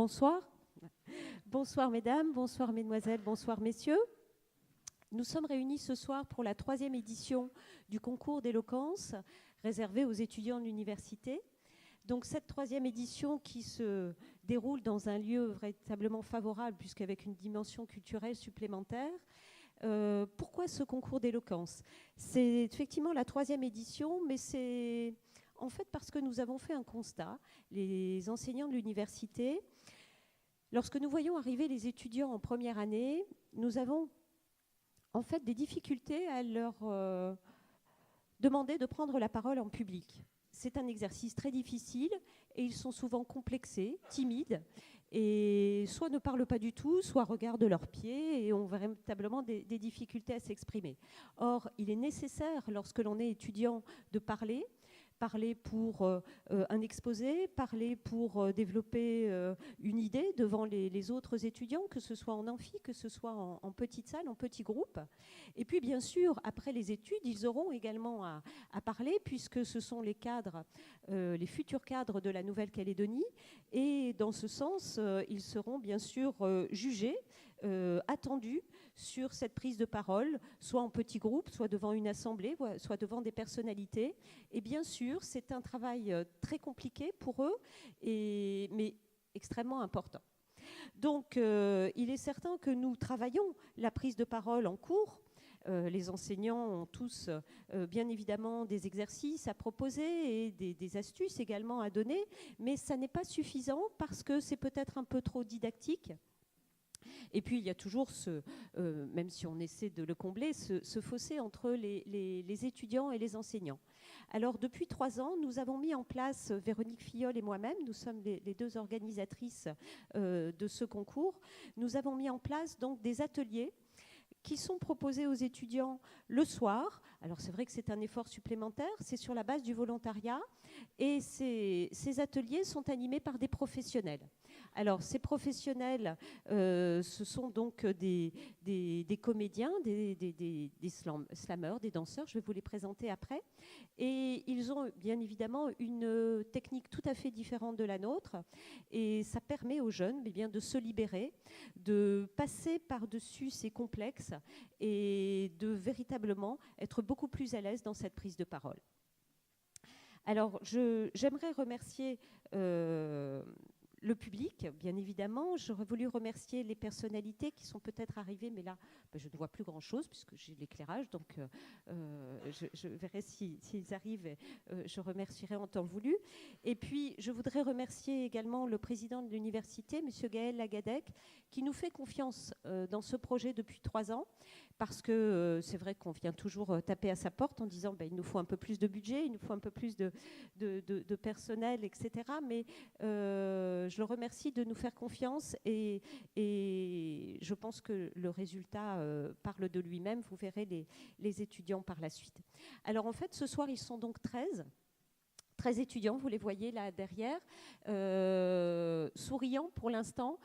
Bonsoir. Bonsoir mesdames, bonsoir mesdemoiselles, bonsoir messieurs. Nous sommes réunis ce soir pour la 3e édition du concours d'éloquence réservé aux étudiants de l'université. Donc cette 3e édition qui se déroule dans un lieu véritablement favorable puisqu'avec une dimension culturelle supplémentaire. Pourquoi ce concours d'éloquence? C'est effectivement la 3e édition, mais c'est en fait parce que nous avons fait un constat, les enseignants de l'université. Lorsque nous voyons arriver les étudiants en première année, nous avons en fait des difficultés à leur demander de prendre la parole en public. C'est un exercice très difficile et ils sont souvent complexés, timides et soit ne parlent pas du tout, soit regardent leurs pieds et ont véritablement des difficultés à s'exprimer. Or, il est nécessaire, lorsque l'on est étudiant, de parler pour un exposé, parler pour développer une idée devant les autres étudiants, que ce soit en amphi, que ce soit en petite salle, en petit groupe. Et puis, bien sûr, après les études, ils auront également à parler, puisque ce sont les cadres, les futurs cadres de la Nouvelle-Calédonie. Et dans ce sens, ils seront bien sûr jugés, attendus sur cette prise de parole, soit en petit groupe, soit devant une assemblée, soit devant des personnalités. Et bien sûr, c'est un travail très compliqué pour eux, mais extrêmement important. Donc, il est certain que nous travaillons la prise de parole en cours. Les enseignants ont tous, bien évidemment, des exercices à proposer et des astuces également à donner, mais ça n'est pas suffisant parce que c'est peut-être un peu trop didactique. Et puis, il y a toujours, même si on essaie de le combler, ce fossé entre les étudiants et les enseignants. Alors, depuis 3 ans, nous avons mis en place, Véronique Filleul et moi-même, nous sommes les 2 organisatrices de ce concours, nous avons mis en place donc des ateliers qui sont proposés aux étudiants le soir. Alors c'est vrai que c'est un effort supplémentaire, c'est sur la base du volontariat et ces ateliers sont animés par des professionnels. Alors ces professionnels, ce sont donc des comédiens, des slameurs, des danseurs, je vais vous les présenter après. Et ils ont bien évidemment une technique tout à fait différente de la nôtre et ça permet aux jeunes de se libérer, de passer par-dessus ces complexes et de véritablement être beaucoup plus à l'aise dans cette prise de parole. Alors, j'aimerais remercier le public, bien évidemment. J'aurais voulu remercier les personnalités qui sont peut-être arrivées, mais là, je ne vois plus grand-chose puisque j'ai l'éclairage, donc je verrai s'ils arrivent, je remercierai en temps voulu. Et puis, je voudrais remercier également le président de l'université, M. Gaël Lagadec, qui nous fait confiance dans ce projet depuis 3 ans, parce que c'est vrai qu'on vient toujours taper à sa porte en disant il nous faut un peu plus de budget, il nous faut un peu plus de personnel, etc. Mais je le remercie de nous faire confiance et je pense que le résultat parle de lui-même. Vous verrez les étudiants par la suite. Alors en fait, ce soir, ils sont donc 13 étudiants, vous les voyez là derrière, souriants pour l'instant,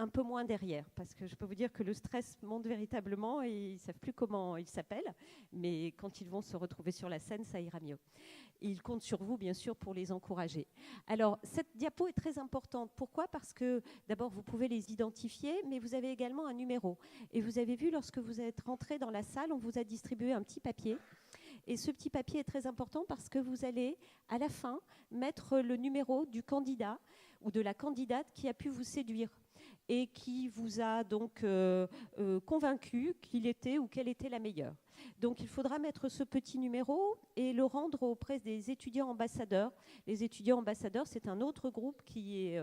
un peu moins derrière, parce que je peux vous dire que le stress monte véritablement et ils ne savent plus comment ils s'appellent, mais quand ils vont se retrouver sur la scène, ça ira mieux. Ils comptent sur vous, bien sûr, pour les encourager. Alors, cette diapo est très importante. Pourquoi? Parce que, d'abord, vous pouvez les identifier, mais vous avez également un numéro. Et vous avez vu, lorsque vous êtes rentré dans la salle, on vous a distribué un petit papier. Et ce petit papier est très important parce que vous allez, à la fin, mettre le numéro du candidat ou de la candidate qui a pu vous séduire et qui vous a donc convaincu qu'il était ou qu'elle était la meilleure. Donc il faudra mettre ce petit numéro et le rendre auprès des étudiants ambassadeurs. Les étudiants ambassadeurs, c'est un autre groupe qui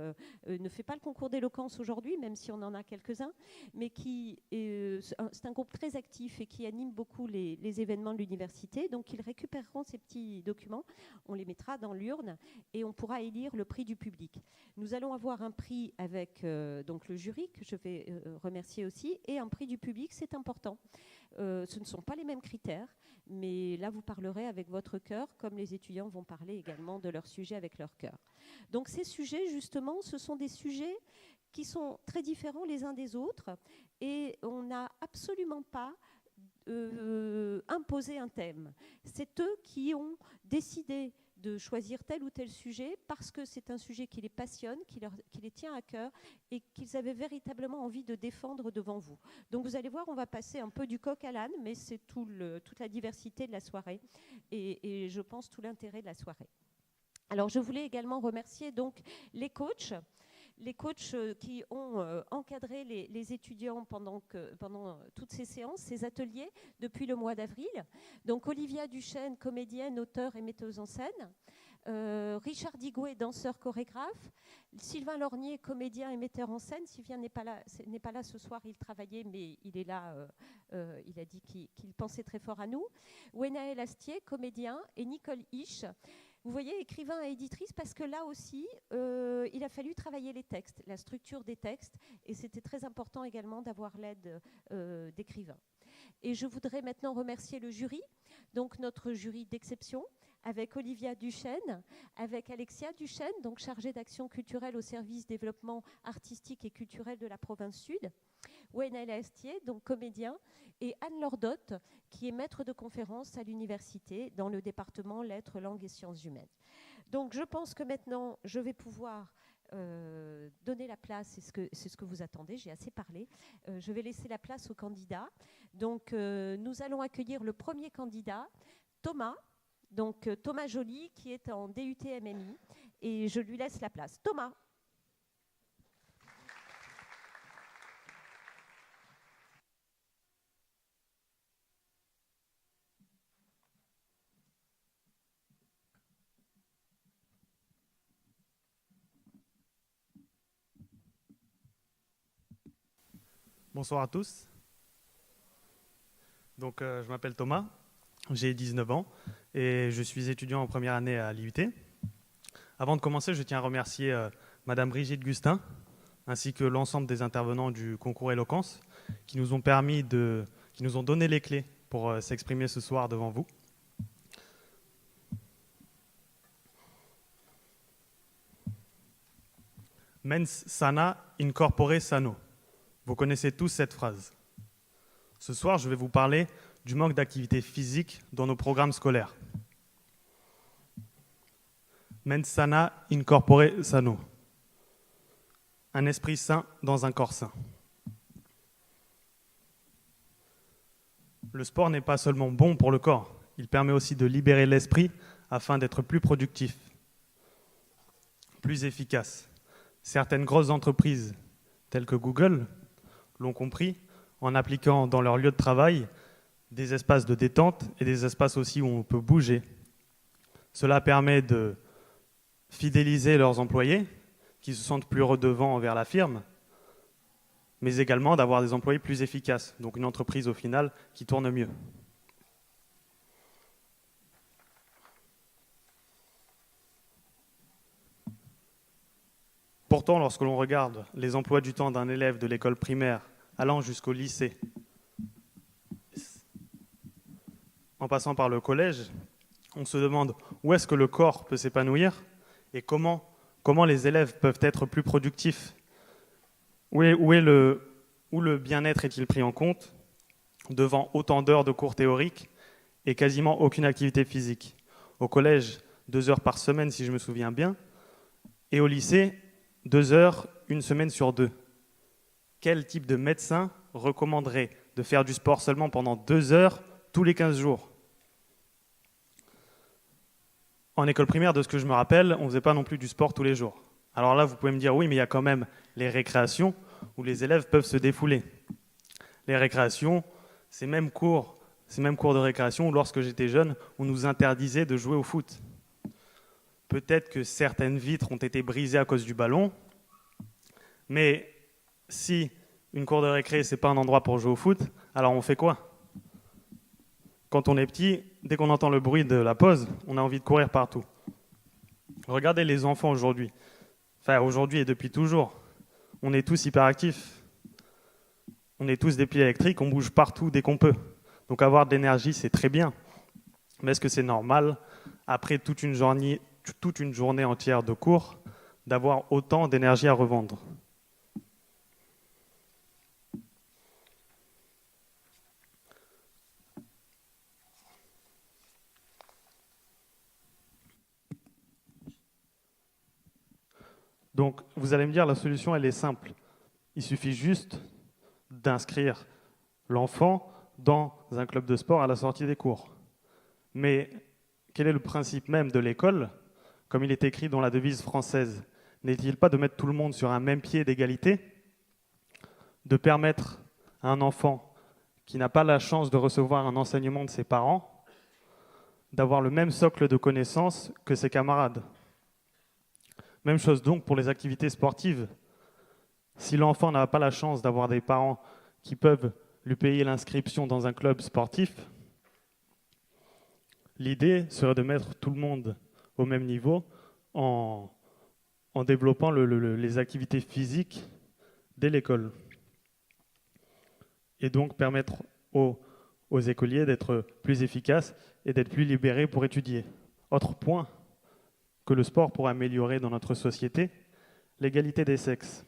ne fait pas le concours d'éloquence aujourd'hui, même si on en a quelques-uns, mais c'est un groupe très actif et qui anime beaucoup les événements de l'université. Donc ils récupéreront ces petits documents, on les mettra dans l'urne et on pourra élire le prix du public. Nous allons avoir un prix avec donc le jury, que je vais remercier aussi, et un prix du public, c'est important. Ce ne sont pas les mêmes critères, mais là, vous parlerez avec votre cœur, comme les étudiants vont parler également de leur sujet avec leur cœur. Donc ces sujets, justement, ce sont des sujets qui sont très différents les uns des autres, et on n'a absolument pas imposé un thème. C'est eux qui ont décidé de choisir tel ou tel sujet parce que c'est un sujet qui les passionne, qui les tient à cœur et qu'ils avaient véritablement envie de défendre devant vous. Donc vous allez voir, on va passer un peu du coq à l'âne, mais c'est toute la diversité de la soirée et je pense tout l'intérêt de la soirée. Alors je voulais également remercier donc les coachs qui ont encadré les étudiants pendant toutes ces séances, ces ateliers, depuis le mois d'avril. Donc Olivia Duchesne, comédienne, auteure et metteuse en scène. Richard Digouet, danseur chorégraphe. Sylvain Lornier, comédien et metteur en scène. Sylvain n'est pas là ce soir, il travaillait, mais il est là. Il a dit qu'il pensait très fort à nous. Wenaël Astier, comédien, et Nicole Hisch. Vous voyez, écrivain et éditrice, parce que là aussi, il a fallu travailler les textes, la structure des textes, et c'était très important également d'avoir l'aide d'écrivains. Et je voudrais maintenant remercier le jury, donc notre jury d'exception, avec Olivia Duchesne, avec Alexia Duchesne, donc chargée d'action culturelle au service développement artistique et culturel de la province Sud, Wenaël Astier, donc comédien, et Anne Lordotte, qui est maître de conférence à l'université dans le département lettres, langues et sciences humaines. Donc je pense que maintenant, je vais pouvoir donner la place, c'est ce que vous attendez, j'ai assez parlé. Je vais laisser la place aux candidats. Donc nous allons accueillir le premier candidat, Thomas. Donc Thomas Joly, qui est en DUT MMI, et je lui laisse la place. Thomas. Bonsoir à tous. Donc, je m'appelle Thomas, j'ai 19 ans et je suis étudiant en première année à l'IUT. Avant de commencer, je tiens à remercier Madame Brigitte Gustin ainsi que l'ensemble des intervenants du concours Éloquence qui nous ont donné les clés pour s'exprimer ce soir devant vous. Mens sana in corpore sano. Vous connaissez tous cette phrase. Ce soir, je vais vous parler du manque d'activité physique dans nos programmes scolaires. Mens sana in corpore sano. Un esprit sain dans un corps sain. Le sport n'est pas seulement bon pour le corps, il permet aussi de libérer l'esprit afin d'être plus productif, plus efficace. Certaines grosses entreprises, telles que Google, l'ont compris en appliquant dans leur lieu de travail des espaces de détente et des espaces aussi où on peut bouger. Cela permet de fidéliser leurs employés qui se sentent plus redevants envers la firme, mais également d'avoir des employés plus efficaces, donc une entreprise au final qui tourne mieux. Pourtant, lorsque l'on regarde les emplois du temps d'un élève de l'école primaire allant jusqu'au lycée, en passant par le collège, on se demande où est-ce que le corps peut s'épanouir et comment les élèves peuvent être plus productifs. Où le bien-être est-il pris en compte devant autant d'heures de cours théoriques et quasiment aucune activité physique. Au collège, 2 heures par semaine si je me souviens bien, et au lycée, 2 heures, une semaine sur 2. Quel type de médecin recommanderait de faire du sport seulement pendant 2 heures tous les 15 jours ? En école primaire, de ce que je me rappelle, on ne faisait pas non plus du sport tous les jours. Alors là, vous pouvez me dire, oui, mais il y a quand même les récréations où les élèves peuvent se défouler. Les récréations, ces mêmes cours de récréation où, lorsque j'étais jeune, on nous interdisait de jouer au foot. Peut-être que certaines vitres ont été brisées à cause du ballon, mais si une cour de récré, ce n'est pas un endroit pour jouer au foot, alors on fait quoi ? Quand on est petit, dès qu'on entend le bruit de la pause, on a envie de courir partout. Regardez les enfants aujourd'hui. Enfin, aujourd'hui et depuis toujours, on est tous hyperactifs. On est tous des pieds électriques, on bouge partout dès qu'on peut. Donc avoir de l'énergie, c'est très bien. Mais est-ce que c'est normal, après toute une journée entière de cours, d'avoir autant d'énergie à revendre ? Donc, vous allez me dire, la solution, elle est simple. Il suffit juste d'inscrire l'enfant dans un club de sport à la sortie des cours. Mais quel est le principe même de l'école, comme il est écrit dans la devise française? N'est-il pas de mettre tout le monde sur un même pied d'égalité, de permettre à un enfant qui n'a pas la chance de recevoir un enseignement de ses parents d'avoir le même socle de connaissances que ses camarades? Même chose donc pour les activités sportives. Si l'enfant n'a pas la chance d'avoir des parents qui peuvent lui payer l'inscription dans un club sportif, l'idée serait de mettre tout le monde au même niveau en développant les activités physiques dès l'école. Et donc permettre aux écoliers d'être plus efficaces et d'être plus libérés pour étudier. Autre point que le sport pourrait améliorer dans notre société, l'égalité des sexes.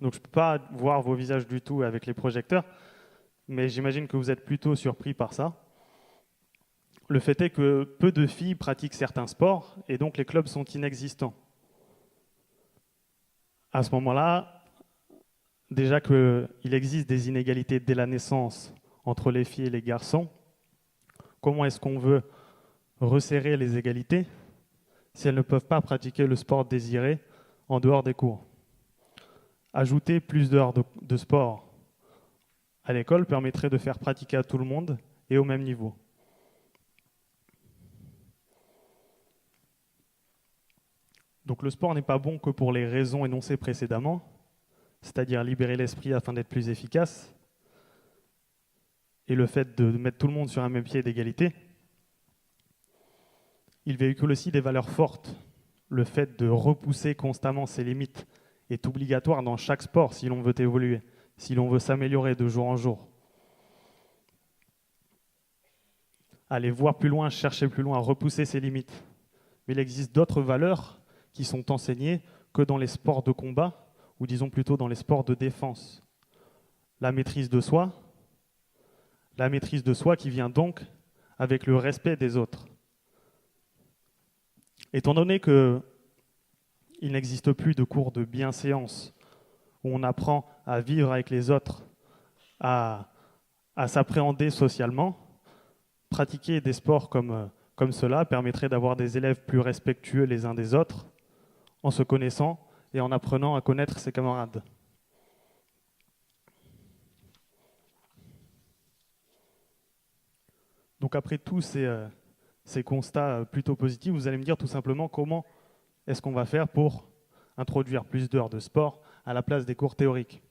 Donc je ne peux pas voir vos visages du tout avec les projecteurs, mais j'imagine que vous êtes plutôt surpris par ça. Le fait est que peu de filles pratiquent certains sports et donc les clubs sont inexistants. À ce moment-là, déjà qu'il existe des inégalités dès la naissance entre les filles et les garçons, comment est-ce qu'on veut resserrer les égalités si elles ne peuvent pas pratiquer le sport désiré en dehors des cours? Ajouter plus d'heures de sport à l'école permettrait de faire pratiquer à tout le monde et au même niveau. Donc le sport n'est pas bon que pour les raisons énoncées précédemment, c'est-à-dire libérer l'esprit afin d'être plus efficace, et le fait de mettre tout le monde sur un même pied d'égalité. Il véhicule aussi des valeurs fortes. Le fait de repousser constamment ses limites est obligatoire dans chaque sport si l'on veut évoluer, si l'on veut s'améliorer de jour en jour. Aller voir plus loin, chercher plus loin, repousser ses limites. Mais il existe d'autres valeurs qui sont enseignées que dans les sports de combat, ou disons plutôt dans les sports de défense. La maîtrise de soi qui vient donc avec le respect des autres. Étant donné qu'il n'existe plus de cours de bienséance où on apprend à vivre avec les autres, à s'appréhender socialement, pratiquer des sports comme cela permettrait d'avoir des élèves plus respectueux les uns des autres, en se connaissant et en apprenant à connaître ses camarades. Donc après tous ces constats plutôt positifs, vous allez me dire tout simplement comment est-ce qu'on va faire pour introduire plus d'heures de sport à la place des cours théoriques.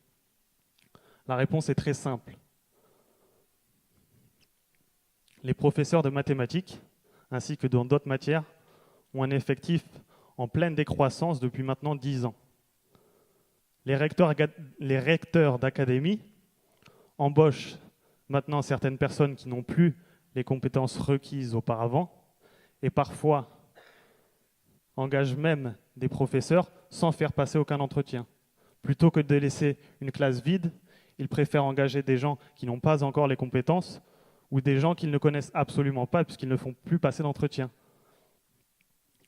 La réponse est très simple. Les professeurs de mathématiques, ainsi que dans d'autres matières, ont un effectif en pleine décroissance depuis maintenant 10 ans. Les recteurs d'académie embauchent maintenant certaines personnes qui n'ont plus les compétences requises auparavant et parfois engagent même des professeurs sans faire passer aucun entretien. Plutôt que de laisser une classe vide, ils préfèrent engager des gens qui n'ont pas encore les compétences ou des gens qu'ils ne connaissent absolument pas puisqu'ils ne font plus passer d'entretien.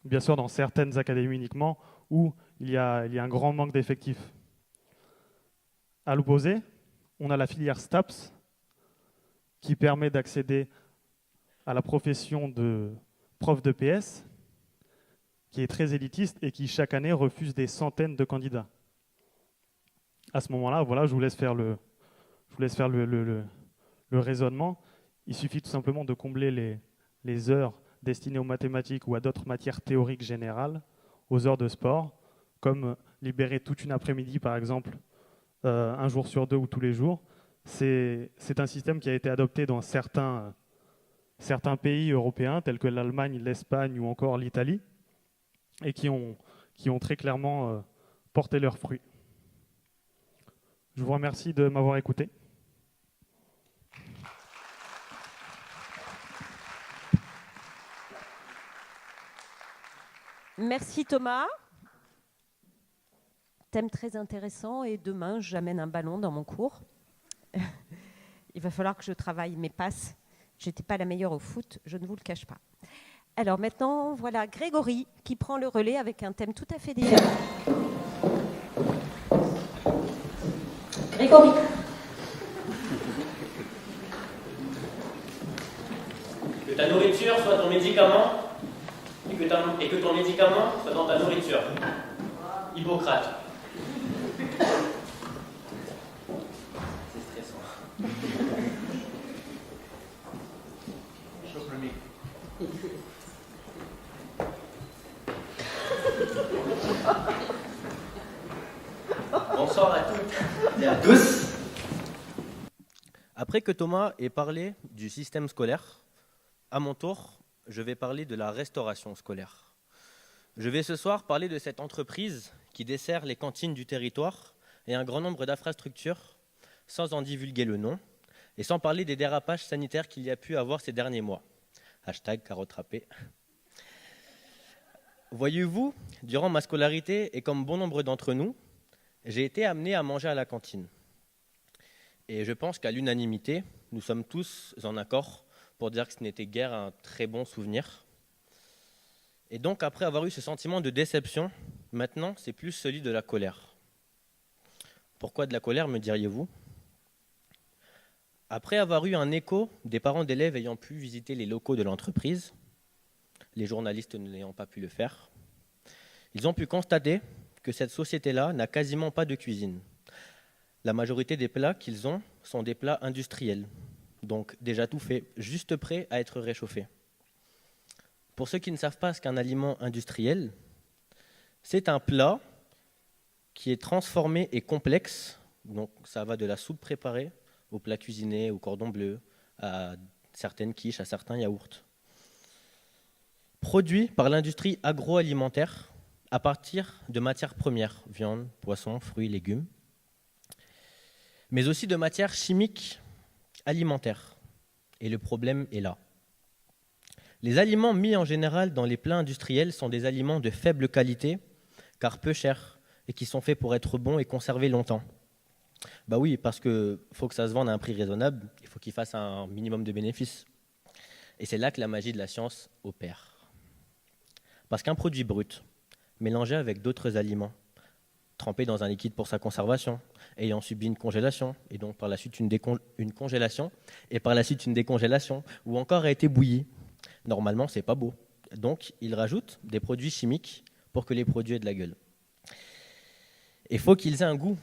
Bien sûr, dans certaines académies uniquement où il y a un grand manque d'effectifs. À l'opposé, on a la filière STAPS qui permet d'accéder à la profession de prof de PS, qui est très élitiste et qui chaque année refuse des centaines de candidats. À ce moment-là, voilà, je vous laisse faire le raisonnement. Il suffit tout simplement de combler les heures destinées aux mathématiques ou à d'autres matières théoriques générales, aux heures de sport, comme libérer toute une après-midi, par exemple, un jour sur deux ou tous les jours. C'est un système qui a été adopté dans certains pays européens, tels que l'Allemagne, l'Espagne ou encore l'Italie, et qui ont très clairement porté leurs fruits. Je vous remercie de m'avoir écouté. Merci Thomas. Thème très intéressant et demain j'amène un ballon dans mon cours. Il va falloir que je travaille mes passes. Je n'étais pas la meilleure au foot, je ne vous le cache pas. Alors maintenant, voilà Grégory qui prend le relais avec un thème tout à fait différent. Grégory. Que ta nourriture soit ton médicament et que ton médicament soit dans ta nourriture. Hippocrate. C'est stressant. Bonsoir à toutes et à tous. Après que Thomas ait parlé du système scolaire, à mon tour, je vais parler de la restauration scolaire. Je vais ce soir parler de cette entreprise qui dessert les cantines du territoire et un grand nombre d'infrastructures, sans en divulguer le nom, et sans parler des dérapages sanitaires qu'il y a pu avoir ces derniers mois. Hashtag carotte râpée. Voyez-vous, durant ma scolarité, et comme bon nombre d'entre nous, j'ai été amené à manger à la cantine. Et je pense qu'à l'unanimité, nous sommes tous en accord pour dire que ce n'était guère un très bon souvenir. Et donc, après avoir eu ce sentiment de déception, maintenant, c'est plus celui de la colère. Pourquoi de la colère, me diriez-vous ? Après avoir eu un écho des parents d'élèves ayant pu visiter les locaux de l'entreprise, les journalistes n'ayant pas pu le faire, ils ont pu constater que cette société-là n'a quasiment pas de cuisine. La majorité des plats qu'ils ont sont des plats industriels, donc déjà tout fait, juste prêt à être réchauffé. Pour ceux qui ne savent pas ce qu'est un aliment industriel, c'est un plat qui est transformé et complexe, donc ça va de la soupe préparée au plat cuisiné, au cordon bleu, à certaines quiches, à certains yaourts. Produit par l'industrie agroalimentaire à partir de matières premières, viande, poisson, fruits, légumes, mais aussi de matières chimiques alimentaires. Et le problème est là. Les aliments mis en général dans les plats industriels sont des aliments de faible qualité, car peu chers, et qui sont faits pour être bons et conservés longtemps. Bah oui, parce qu'il faut que ça se vende à un prix raisonnable, il faut qu'il fasse un minimum de bénéfices. Et c'est là que la magie de la science opère. Parce qu'un produit brut, mélangé avec d'autres aliments, trempé dans un liquide pour sa conservation, ayant subi une congélation, et donc par la suite une congélation, et par la suite une décongélation, ou encore a été bouilli, normalement c'est pas beau. Donc ils rajoutent des produits chimiques pour que les produits aient de la gueule. Il faut qu'ils aient un goût.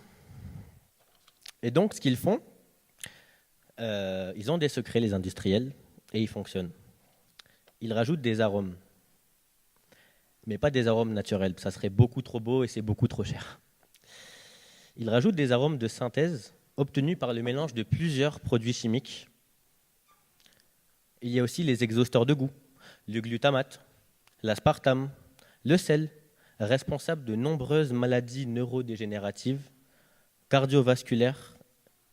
Et donc ce qu'ils font, ils ont des secrets, les industriels, et ils fonctionnent. Ils rajoutent des arômes. Mais pas des arômes naturels, ça serait beaucoup trop beau et c'est beaucoup trop cher. Ils rajoutent des arômes de synthèse obtenus par le mélange de plusieurs produits chimiques. Il y a aussi les exhausteurs de goût, le glutamate, l'aspartame, le sel, responsables de nombreuses maladies neurodégénératives, cardiovasculaires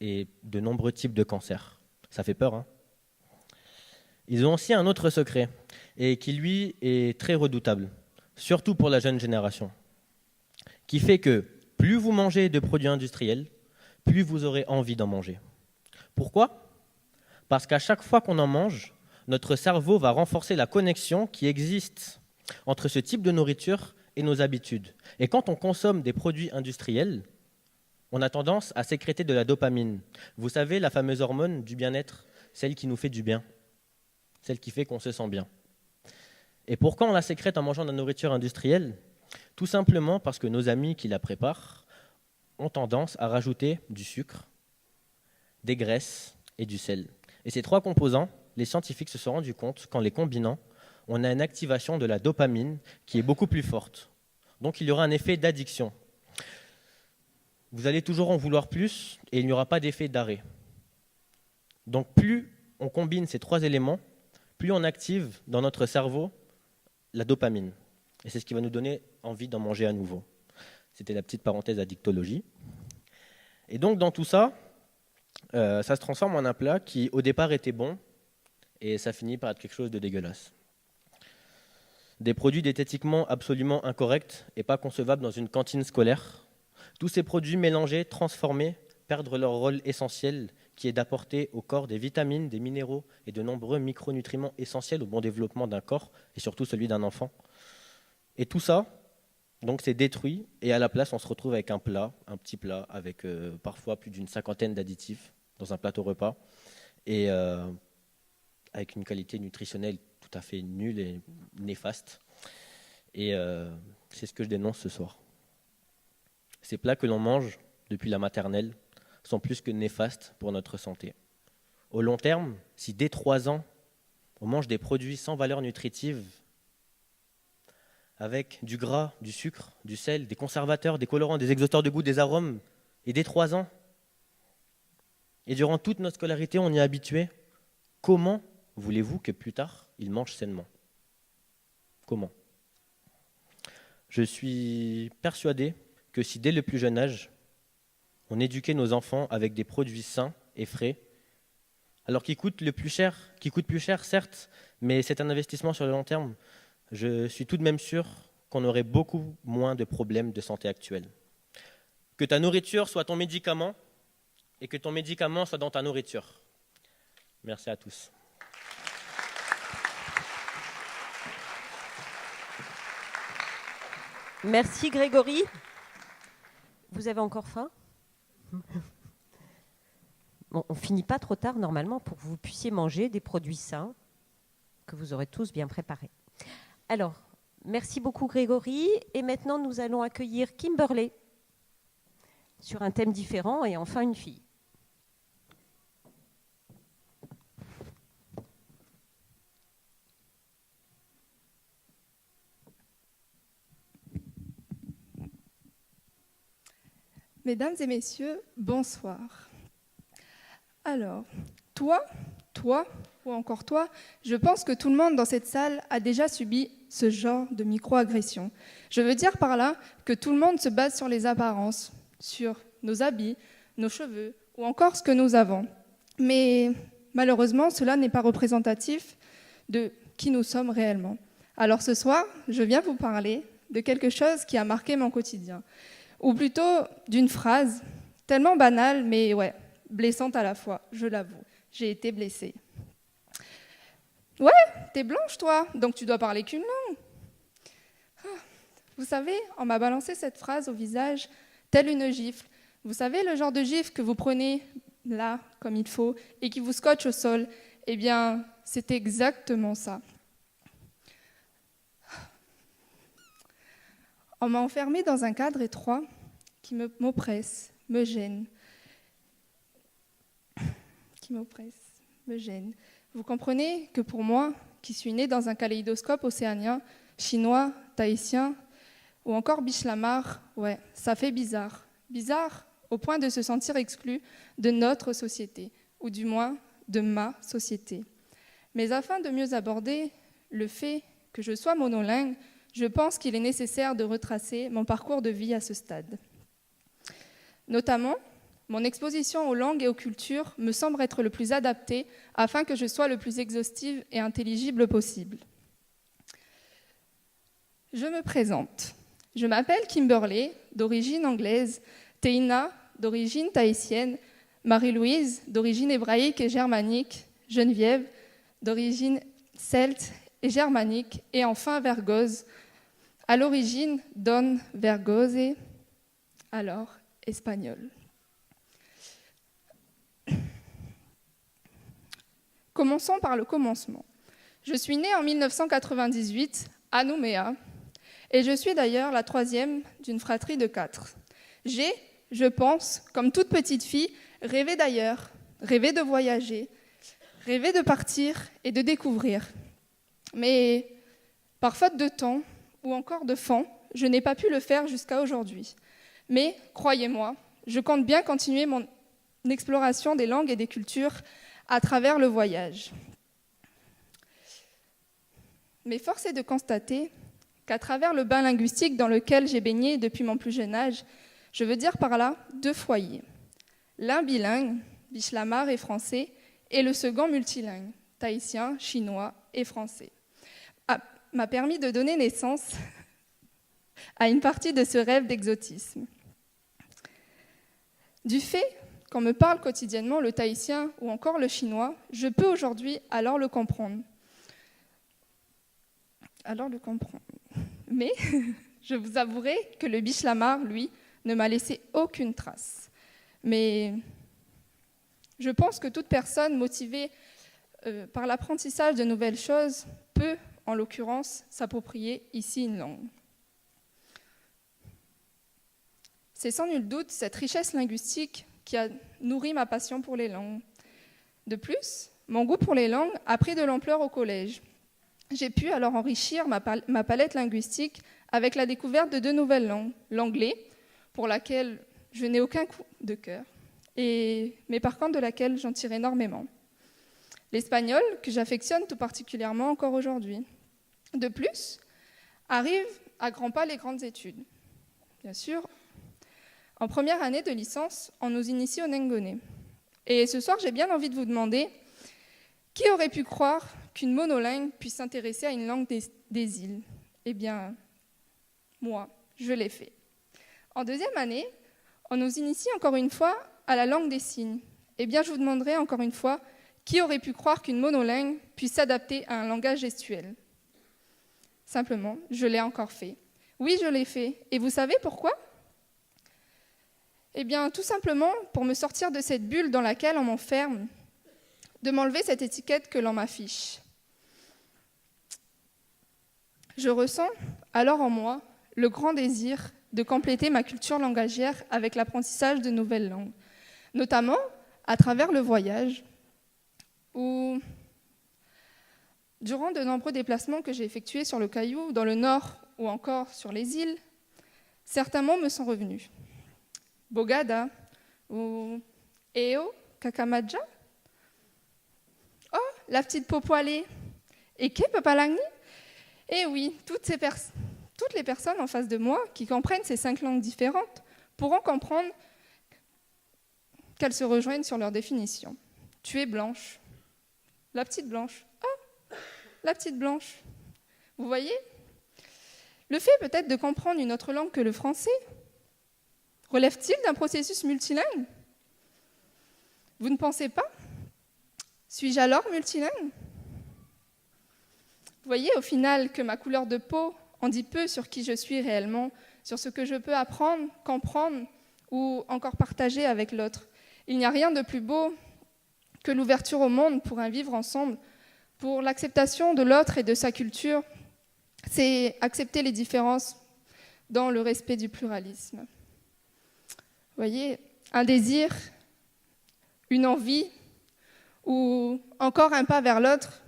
et de nombreux types de cancers. Ça fait peur, hein ? Ils ont aussi un autre secret, et qui lui est très redoutable, surtout pour la jeune génération, qui fait que plus vous mangez de produits industriels, plus vous aurez envie d'en manger. Pourquoi ? Parce qu'à chaque fois qu'on en mange, notre cerveau va renforcer la connexion qui existe entre ce type de nourriture et nos habitudes. Et quand on consomme des produits industriels, on a tendance à sécréter de la dopamine. Vous savez, la fameuse hormone du bien-être, celle qui nous fait du bien, celle qui fait qu'on se sent bien. Et pourquoi on la sécrète en mangeant de la nourriture industrielle ? Tout simplement parce que nos amis qui la préparent ont tendance à rajouter du sucre, des graisses et du sel. Et ces trois composants, les scientifiques se sont rendus compte qu'en les combinant, on a une activation de la dopamine qui est beaucoup plus forte. Donc il y aura un effet d'addiction. Vous allez toujours en vouloir plus et il n'y aura pas d'effet d'arrêt. Donc plus on combine ces trois éléments, plus on active dans notre cerveau la dopamine. Et c'est ce qui va nous donner envie d'en manger à nouveau. C'était la petite parenthèse addictologie. Et donc dans tout ça, ça se transforme en un plat qui au départ était bon et ça finit par être quelque chose de dégueulasse. Des produits diététiquement absolument incorrects et pas concevables dans une cantine scolaire. Tous ces produits mélangés, transformés, perdent leur rôle essentiel qui est d'apporter au corps des vitamines, des minéraux et de nombreux micronutriments essentiels au bon développement d'un corps et surtout celui d'un enfant. Et tout ça Donc c'est détruit et à la place on se retrouve avec un petit plat avec parfois plus d'une 50aine d'additifs dans un plateau repas et avec une qualité nutritionnelle tout à fait nulle et néfaste. Et c'est ce que je dénonce ce soir. Ces plats que l'on mange depuis la maternelle sont plus que néfastes pour notre santé. Au long terme, si dès 3 ans, on mange des produits sans valeur nutritive, avec du gras, du sucre, du sel, des conservateurs, des colorants, des exhausteurs de goût, des arômes, et dès 3 ans, et durant toute notre scolarité, on y est habitué, comment voulez-vous que plus tard, ils mangent sainement ? Comment ? Je suis persuadé que si dès le plus jeune âge, on éduquait nos enfants avec des produits sains et frais, alors qui coûtent plus cher, certes, mais c'est un investissement sur le long terme, je suis tout de même sûr qu'on aurait beaucoup moins de problèmes de santé actuels. Que ta nourriture soit ton médicament et que ton médicament soit dans ta nourriture. Merci à tous. Merci Grégory. Vous avez encore faim ? Bon, on finit pas trop tard normalement pour que vous puissiez manger des produits sains que vous aurez tous bien préparés. Alors, merci beaucoup Grégory. Et maintenant, nous allons accueillir Kimberley sur un thème différent et enfin une fille. Mesdames et messieurs, bonsoir. Alors, toi ou encore toi, je pense que tout le monde dans cette salle a déjà subi ce genre de micro-agression. Je veux dire par là que tout le monde se base sur les apparences, sur nos habits, nos cheveux ou encore ce que nous avons. Mais malheureusement, cela n'est pas représentatif de qui nous sommes réellement. Alors ce soir, je viens vous parler de quelque chose qui a marqué mon quotidien. Ou plutôt d'une phrase tellement banale, mais ouais, blessante à la fois, je l'avoue. J'ai été blessée. Ouais, t'es blanche toi, donc tu dois parler qu'une langue. Vous savez, on m'a balancé cette phrase au visage, telle une gifle. Vous savez, le genre de gifle que vous prenez là, comme il faut, et qui vous scotche au sol. Eh bien, c'est exactement ça. On m'a enfermée dans un cadre étroit qui m'oppresse, me gêne. Vous comprenez que pour moi, qui suis née dans un kaléidoscope océanien, chinois, tahitien ou encore bichlamar, ouais, ça fait bizarre. Bizarre au point de se sentir exclu de notre société, ou du moins de ma société. Mais afin de mieux aborder le fait que je sois monolingue, je pense qu'il est nécessaire de retracer mon parcours de vie à ce stade. Notamment, mon exposition aux langues et aux cultures me semble être le plus adapté afin que je sois le plus exhaustive et intelligible possible. Je me présente. Je m'appelle Kimberley, d'origine anglaise, Teina, d'origine tahitienne, Marie-Louise, d'origine hébraïque et germanique, Geneviève, d'origine celte et germanique, et enfin Vergoz, à l'origine Don Vergoze, alors espagnol. Commençons par le commencement. Je suis née en 1998 à Nouméa et je suis d'ailleurs la troisième d'une fratrie de 4. J'ai, je pense, comme toute petite fille, rêvé d'ailleurs, rêvé de voyager, rêvé de partir et de découvrir. Mais par faute de temps ou encore de fonds, je n'ai pas pu le faire jusqu'à aujourd'hui. Mais croyez-moi, je compte bien continuer mon exploration des langues et des cultures à travers le voyage. Mais force est de constater qu'à travers le bain linguistique dans lequel j'ai baigné depuis mon plus jeune âge, je veux dire par là 2 foyers. L'un bilingue, bichlamar et français, et le second multilingue, tahitien, chinois et français, m'a permis de donner naissance à une partie de ce rêve d'exotisme. Du fait qu'on me parle quotidiennement le tahitien ou encore le chinois, je peux aujourd'hui alors le comprendre. Mais Je vous avouerai que le biche-lamar, lui, ne m'a laissé aucune trace. Mais je pense que toute personne motivée par l'apprentissage de nouvelles choses peut, en l'occurrence, s'approprier ici une langue. C'est sans nul doute cette richesse linguistique qui a nourri ma passion pour les langues. De plus, mon goût pour les langues a pris de l'ampleur au collège. J'ai pu alors enrichir ma palette linguistique avec la découverte de 2 nouvelles langues. L'anglais, pour laquelle je n'ai aucun coup de cœur, mais par contre de laquelle j'en tire énormément. L'espagnol, que j'affectionne tout particulièrement encore aujourd'hui. De plus, arrivent à grands pas les grandes études. Bien sûr, en première année de licence, on nous initie au Nengone. Et ce soir, j'ai bien envie de vous demander, qui aurait pu croire qu'une monolingue puisse s'intéresser à une langue des îles? Eh bien, moi, je l'ai fait. En deuxième année, on nous initie encore une fois à la langue des signes. Eh bien, je vous demanderai encore une fois, qui aurait pu croire qu'une monolingue puisse s'adapter à un langage gestuel? Simplement, je l'ai encore fait. Oui, je l'ai fait. Et vous savez pourquoi? Eh bien, tout simplement pour me sortir de cette bulle dans laquelle on m'enferme, de m'enlever cette étiquette que l'on m'affiche. Je ressens alors en moi le grand désir de compléter ma culture langagière avec l'apprentissage de nouvelles langues, notamment à travers le voyage, où, durant de nombreux déplacements que j'ai effectués sur le Caillou, dans le Nord ou encore sur les îles, certains mots me sont revenus. Bogada ou Eo Kakamaja. Oh, la petite peau poilée. Et que Papalagni. Eh oui, toutes les personnes en face de moi qui comprennent ces 5 langues différentes pourront comprendre qu'elles se rejoignent sur leur définition. Tu es blanche. La petite blanche. Oh, la petite blanche. Vous voyez? Le fait peut-être de comprendre une autre langue que le français relève-t-il d'un processus multilingue? Vous ne pensez pas? Suis-je alors multilingue? Vous voyez au final que ma couleur de peau en dit peu sur qui je suis réellement, sur ce que je peux apprendre, comprendre ou encore partager avec l'autre. Il n'y a rien de plus beau que l'ouverture au monde pour un vivre ensemble, pour l'acceptation de l'autre et de sa culture. C'est accepter les différences dans le respect du pluralisme. Vous voyez, un désir, une envie ou encore un pas vers l'autre,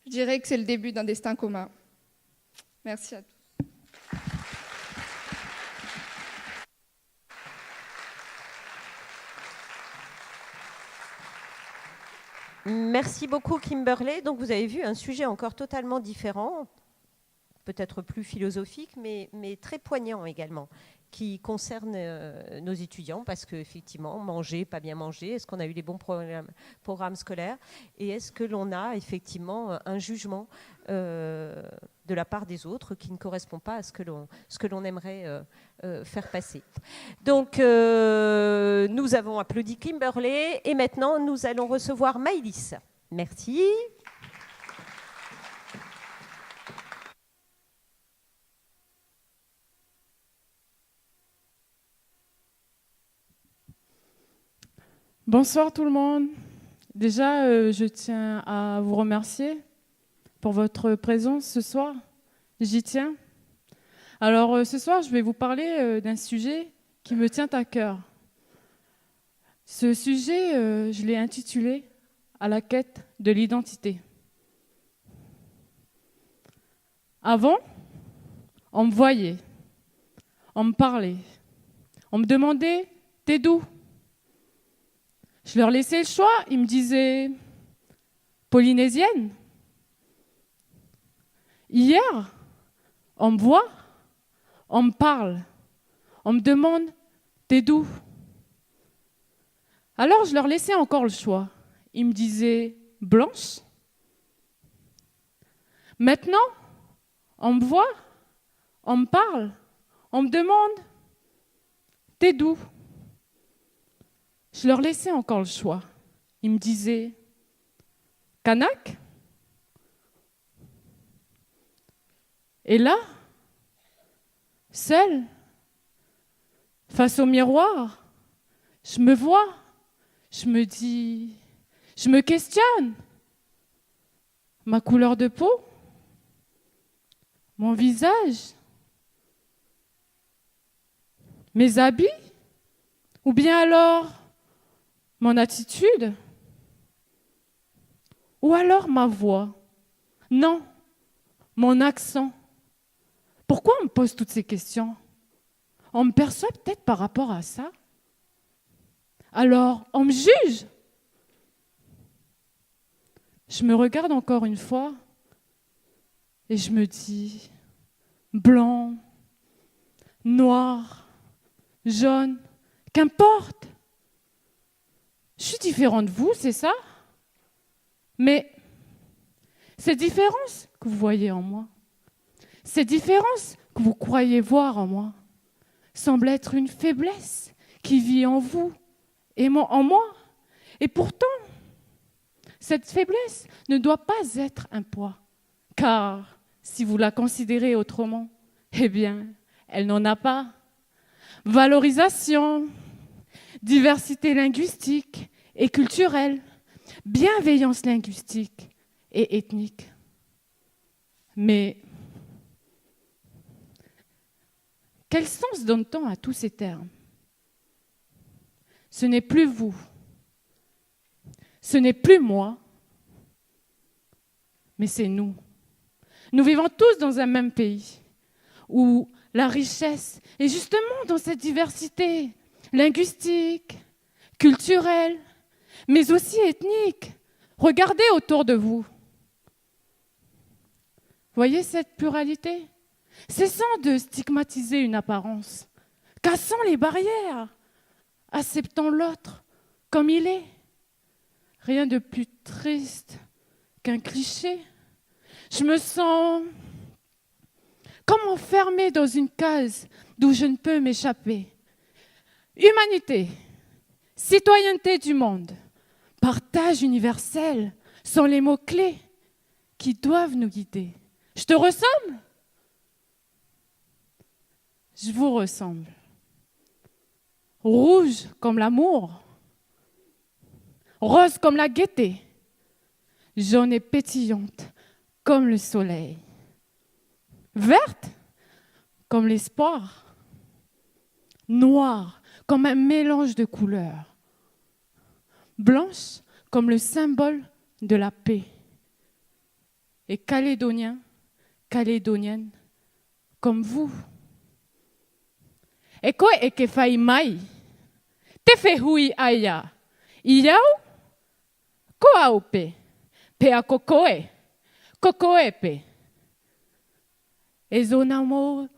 je dirais que c'est le début d'un destin commun. Merci à tous. Merci beaucoup Kimberley. Donc vous avez vu un sujet encore totalement différent, peut-être plus philosophique, mais très poignant également, qui concerne nos étudiants, parce qu'effectivement, manger, pas bien manger, est-ce qu'on a eu les bons programmes scolaires, et est-ce que l'on a effectivement un jugement de la part des autres qui ne correspond pas à ce que l'on aimerait faire passer. Donc, nous avons applaudi Kimberley, et maintenant, nous allons recevoir Maëlys. Merci. Bonsoir tout le monde. Déjà, je tiens à vous remercier pour votre présence ce soir. J'y tiens. Alors, ce soir, je vais vous parler d'un sujet qui me tient à cœur. Ce sujet, je l'ai intitulé « À la quête de l'identité ». Avant, on me voyait, on me parlait, on me demandait « T'es d'où ?» Je leur laissais le choix, ils me disaient « Polynésienne ». Hier, on me voit, on me parle, on me demande « T'es d'où ?» Alors je leur laissais encore le choix. Ils me disaient « Blanche ». Maintenant, on me voit, on me parle, on me demande « T'es d'où ?» Je leur laissais encore le choix. Ils me disaient « Kanak ?» Et là, seule, face au miroir, je me vois, je me dis, je me questionne. Ma couleur de peau, mon visage, mes habits, ou bien alors mon attitude, ou alors ma voix. Non, mon accent. Pourquoi on me pose toutes ces questions? On me perçoit peut-être par rapport à ça. Alors, on me juge. Je me regarde encore une fois et je me dis, blanc, noir, jaune, qu'importe. Je suis différente de vous, c'est ça? Mais cette différence que vous voyez en moi, cette différence que vous croyez voir en moi, semble être une faiblesse qui vit en vous et en moi. Et pourtant, cette faiblesse ne doit pas être un poids, car si vous la considérez autrement, eh bien, elle n'en a pas. Valorisation, diversité linguistique et culturelle, bienveillance linguistique et ethnique. Mais quel sens donne-t-on à tous ces termes? Ce n'est plus vous, ce n'est plus moi, mais c'est nous. Nous vivons tous dans un même pays où la richesse est justement dans cette diversité linguistique, culturelle, mais aussi ethnique. Regardez autour de vous. Voyez cette pluralité? Cessons de stigmatiser une apparence, cassons les barrières, acceptons l'autre comme il est. Rien de plus triste qu'un cliché. Je me sens comme enfermée dans une case d'où je ne peux m'échapper. Humanité, citoyenneté du monde, partage universel sont les mots-clés qui doivent nous guider. Je te ressemble? Je vous ressemble. Rouge comme l'amour, rose comme la gaieté, jaune et pétillante comme le soleil, verte comme l'espoir, noire comme un mélange de couleurs, blanche comme le symbole de la paix, et calédonien, calédonienne comme vous. Eko eke fai mai, te fe hui aia, iau, ko aupe, pe a kokoe, kokoepe. Ezonamo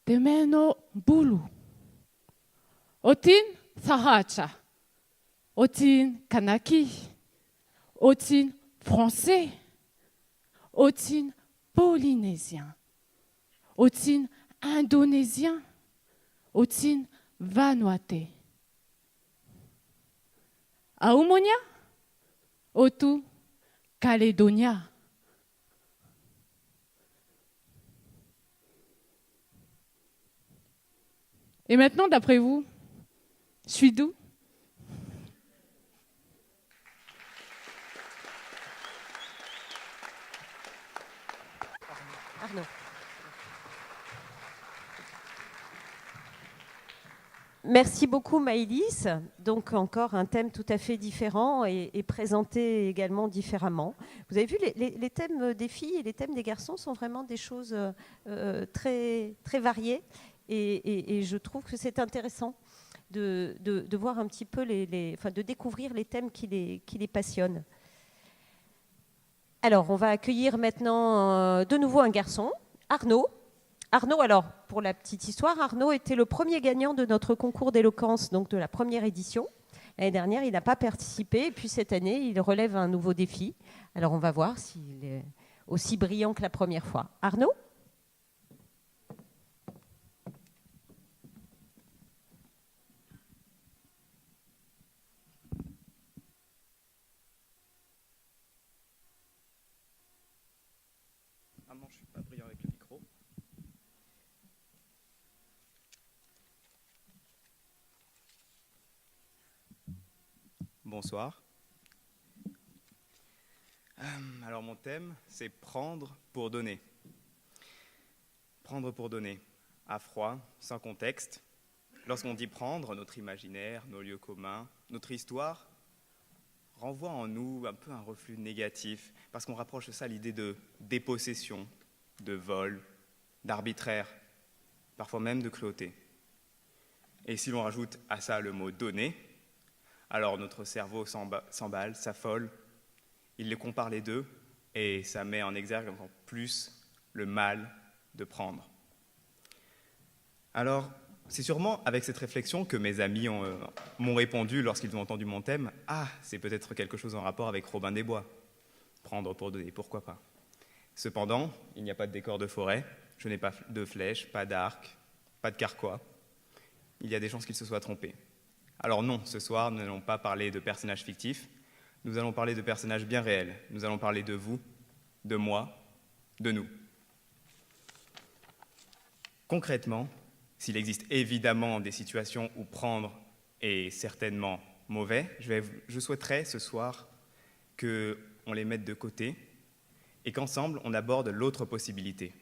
te meno bulu. Otin sahacha, otin kanaki, otin français, otin polynésien, otin indonésien, otin vanuate. Aomonia, otu Calédonia. Et maintenant, d'après vous, je suis d'où? Arnaud. Merci beaucoup Maëlys. Donc encore un thème tout à fait différent et présenté également différemment. Vous avez vu, les thèmes des filles et les thèmes des garçons sont vraiment des choses très, très variées et je trouve que c'est intéressant de voir un petit peu, de découvrir les thèmes qui les passionnent. Alors on va accueillir maintenant de nouveau un garçon, Arnaud. Arnaud, alors, pour la petite histoire, Arnaud était le premier gagnant de notre concours d'éloquence, donc de la première édition. L'année dernière, il n'a pas participé, et puis cette année, il relève un nouveau défi. Alors, on va voir s'il est aussi brillant que la première fois. Arnaud ? Ah non, je ne suis pas brillant avec le micro. bonsoir. Alors mon thème, c'est prendre pour donner. Prendre pour donner, à froid, sans contexte. Lorsqu'on dit prendre, notre imaginaire, nos lieux communs, notre histoire renvoie en nous un peu un reflux négatif, parce qu'on rapproche ça à l'idée de dépossession, de vol, d'arbitraire, parfois même de cruauté. Et si l'on rajoute à ça le mot « donner », alors notre cerveau s'emballe, s'affole, il les compare les deux, et ça met en exergue encore plus le mal de prendre. Alors, c'est sûrement avec cette réflexion que mes amis m'ont répondu lorsqu'ils ont entendu mon thème « Ah, c'est peut-être quelque chose en rapport avec Robin des Bois. Prendre pour donner, pourquoi pas ?» Cependant, il n'y a pas de décor de forêt, je n'ai pas de flèches, pas d'arc, pas de carquois. Il y a des chances qu'ils se soient trompés. Alors non, ce soir, nous n'allons pas parler de personnages fictifs, nous allons parler de personnages bien réels. Nous allons parler de vous, de moi, de nous. Concrètement, s'il existe évidemment des situations où prendre est certainement mauvais, je souhaiterais ce soir qu'on les mette de côté et qu'ensemble on aborde l'autre possibilité.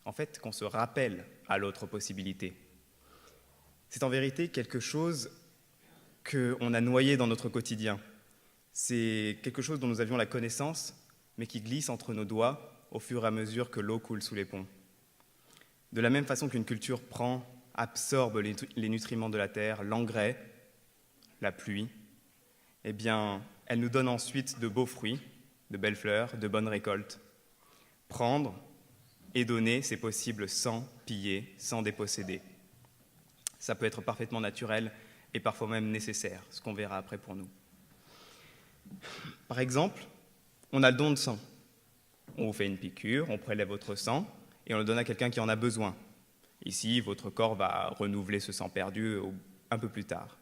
En fait, qu'on se rappelle à l'autre possibilité. C'est en vérité quelque chose qu'on a noyé dans notre quotidien. C'est quelque chose dont nous avions la connaissance, mais qui glisse entre nos doigts au fur et à mesure que l'eau coule sous les ponts. De la même façon qu'une culture absorbe les nutriments de la terre, l'engrais, la pluie, eh bien, elle nous donne ensuite de beaux fruits, de belles fleurs, de bonnes récoltes. Prendre et donner, c'est possible sans piller, sans déposséder. Ça peut être parfaitement naturel et parfois même nécessaire, ce qu'on verra après pour nous. Par exemple, on a le don de sang. On vous fait une piqûre, on prélève votre sang et on le donne à quelqu'un qui en a besoin. Ici, votre corps va renouveler ce sang perdu un peu plus tard.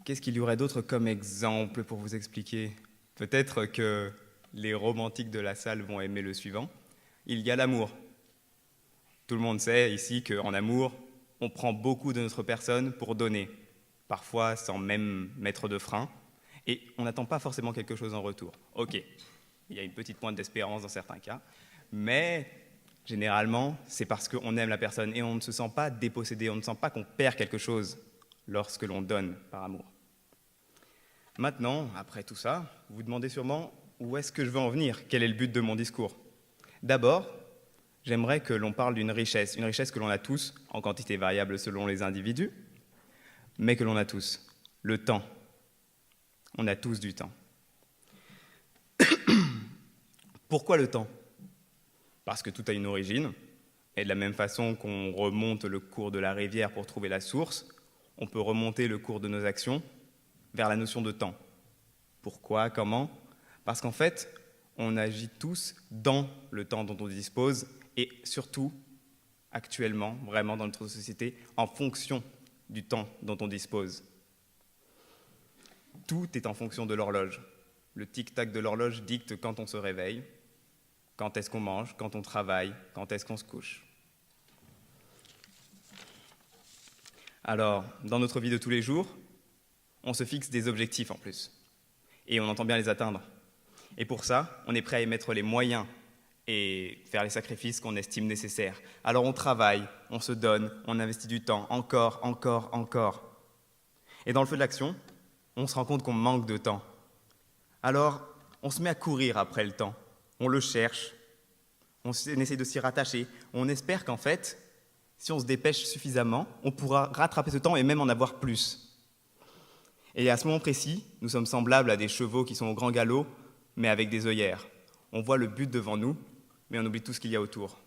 Qu'est-ce qu'il y aurait d'autre comme exemple pour vous expliquer ? Peut-être que les romantiques de la salle vont aimer le suivant. Il y a l'amour. Tout le monde sait ici qu'en amour, on prend beaucoup de notre personne pour donner, parfois sans même mettre de frein, et on n'attend pas forcément quelque chose en retour. Ok, il y a une petite pointe d'espérance dans certains cas, mais généralement, c'est parce qu'on aime la personne et on ne se sent pas dépossédé, on ne sent pas qu'on perd quelque chose lorsque l'on donne par amour. Maintenant, après tout ça, vous vous demandez sûrement où est-ce que je veux en venir, quel est le but de mon discours. D'abord, j'aimerais que l'on parle d'une richesse, une richesse que l'on a tous, en quantité variable selon les individus, mais que l'on a tous, le temps. On a tous du temps. Pourquoi le temps ? Parce que tout a une origine, et de la même façon qu'on remonte le cours de la rivière pour trouver la source, on peut remonter le cours de nos actions vers la notion de temps. Pourquoi ? Comment ? Parce qu'en fait, on agit tous dans le temps dont on dispose, et surtout, actuellement, vraiment dans notre société, en fonction du temps dont on dispose. Tout est en fonction de l'horloge. Le tic-tac de l'horloge dicte quand on se réveille, quand est-ce qu'on mange, quand on travaille, quand est-ce qu'on se couche. Alors, dans notre vie de tous les jours, on se fixe des objectifs en plus, et on entend bien les atteindre. Et pour ça, on est prêt à y mettre les moyens et faire les sacrifices qu'on estime nécessaires. Alors on travaille, on se donne, on investit du temps, encore. Et dans le feu de l'action, on se rend compte qu'on manque de temps. Alors, on se met à courir après le temps. On le cherche, on essaie de s'y rattacher. On espère qu'en fait, si on se dépêche suffisamment, on pourra rattraper ce temps et même en avoir plus. Et à ce moment précis, nous sommes semblables à des chevaux qui sont au grand galop, mais avec des œillères. On voit le but devant nous, mais on oublie tout ce qu'il y a autour.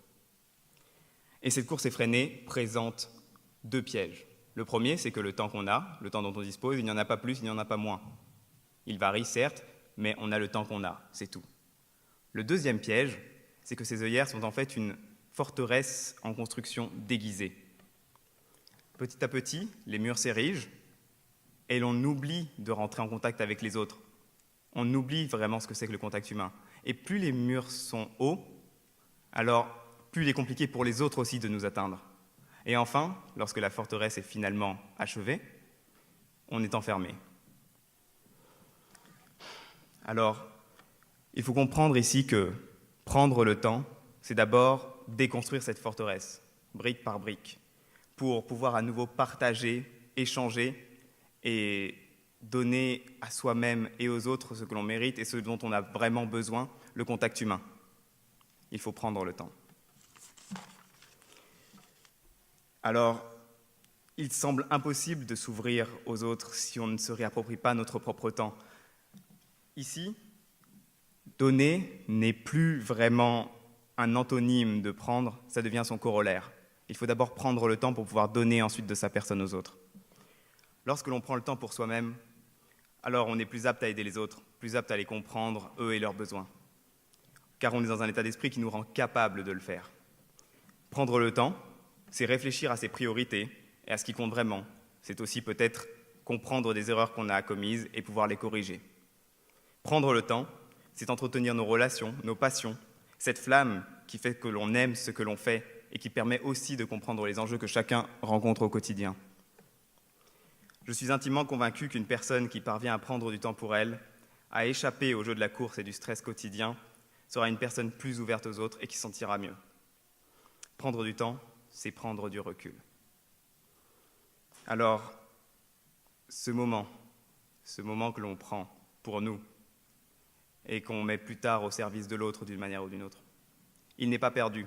Et cette course effrénée présente deux pièges. Le premier, c'est que le temps qu'on a, le temps dont on dispose, il n'y en a pas plus, il n'y en a pas moins. Il varie, certes, mais on a le temps qu'on a, c'est tout. Le deuxième piège, c'est que ces œillères sont en fait une forteresse en construction déguisée. Petit à petit, les murs s'érigent et l'on oublie de rentrer en contact avec les autres. On oublie vraiment ce que c'est que le contact humain. Et plus les murs sont hauts, alors plus il est compliqué pour les autres aussi de nous atteindre. Et enfin, lorsque la forteresse est finalement achevée, on est enfermé. Alors, il faut comprendre ici que prendre le temps, c'est d'abord déconstruire cette forteresse, brique par brique, pour pouvoir à nouveau partager, échanger et donner à soi-même et aux autres ce que l'on mérite et ce dont on a vraiment besoin, le contact humain. Il faut prendre le temps. Alors, il semble impossible de s'ouvrir aux autres si on ne se réapproprie pas notre propre temps. Ici, donner n'est plus vraiment un antonyme de prendre, ça devient son corollaire. Il faut d'abord prendre le temps pour pouvoir donner ensuite de sa personne aux autres. Lorsque l'on prend le temps pour soi-même, alors on est plus apte à aider les autres, plus apte à les comprendre, eux et leurs besoins. Car on est dans un état d'esprit qui nous rend capable de le faire. Prendre le temps, c'est réfléchir à ses priorités et à ce qui compte vraiment. C'est aussi peut-être comprendre des erreurs qu'on a commises et pouvoir les corriger. Prendre le temps, c'est entretenir nos relations, nos passions, cette flamme qui fait que l'on aime ce que l'on fait et qui permet aussi de comprendre les enjeux que chacun rencontre au quotidien. Je suis intimement convaincu qu'une personne qui parvient à prendre du temps pour elle, à échapper au jeu de la course et du stress quotidien, sera une personne plus ouverte aux autres et qui se sentira mieux. Prendre du temps, c'est prendre du recul. Alors, ce moment que l'on prend pour nous et qu'on met plus tard au service de l'autre d'une manière ou d'une autre, il n'est pas perdu.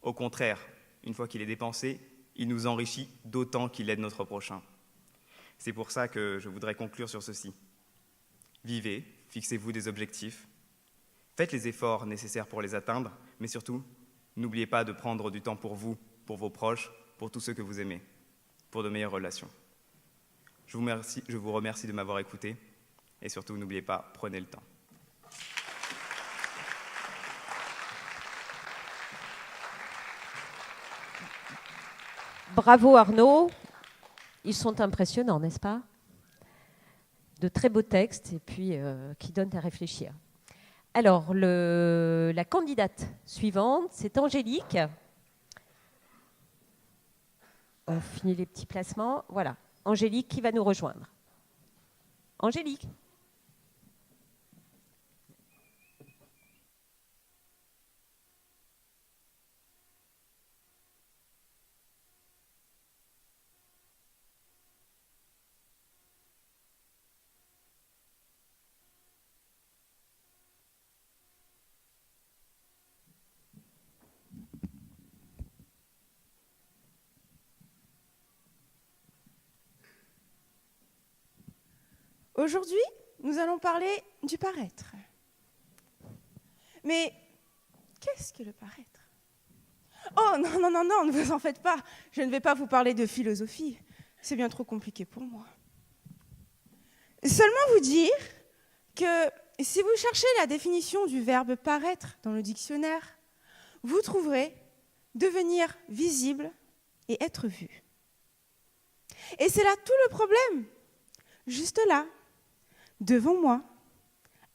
Au contraire, une fois qu'il est dépensé, il nous enrichit d'autant qu'il aide notre prochain. C'est pour ça que je voudrais conclure sur ceci. Vivez, fixez-vous des objectifs, faites les efforts nécessaires pour les atteindre, mais surtout, n'oubliez pas de prendre du temps pour vous, pour vos proches, pour tous ceux que vous aimez, pour de meilleures relations. Je vous remercie de m'avoir écouté, et surtout, n'oubliez pas, prenez le temps. Bravo Arnaud, ils sont impressionnants, n'est-ce pas? De très beaux textes et puis qui donnent à réfléchir. Alors, la candidate suivante, c'est Angélique. On finit les petits placements. Voilà, Angélique qui va nous rejoindre. Angélique. Aujourd'hui, nous allons parler du paraître. Mais qu'est-ce que le paraître? Oh non, ne vous en faites pas. Je ne vais pas vous parler de philosophie. C'est bien trop compliqué pour moi. Seulement vous dire que si vous cherchez la définition du verbe paraître dans le dictionnaire, vous trouverez devenir visible et être vu. Et c'est là tout le problème. Juste là, devant moi,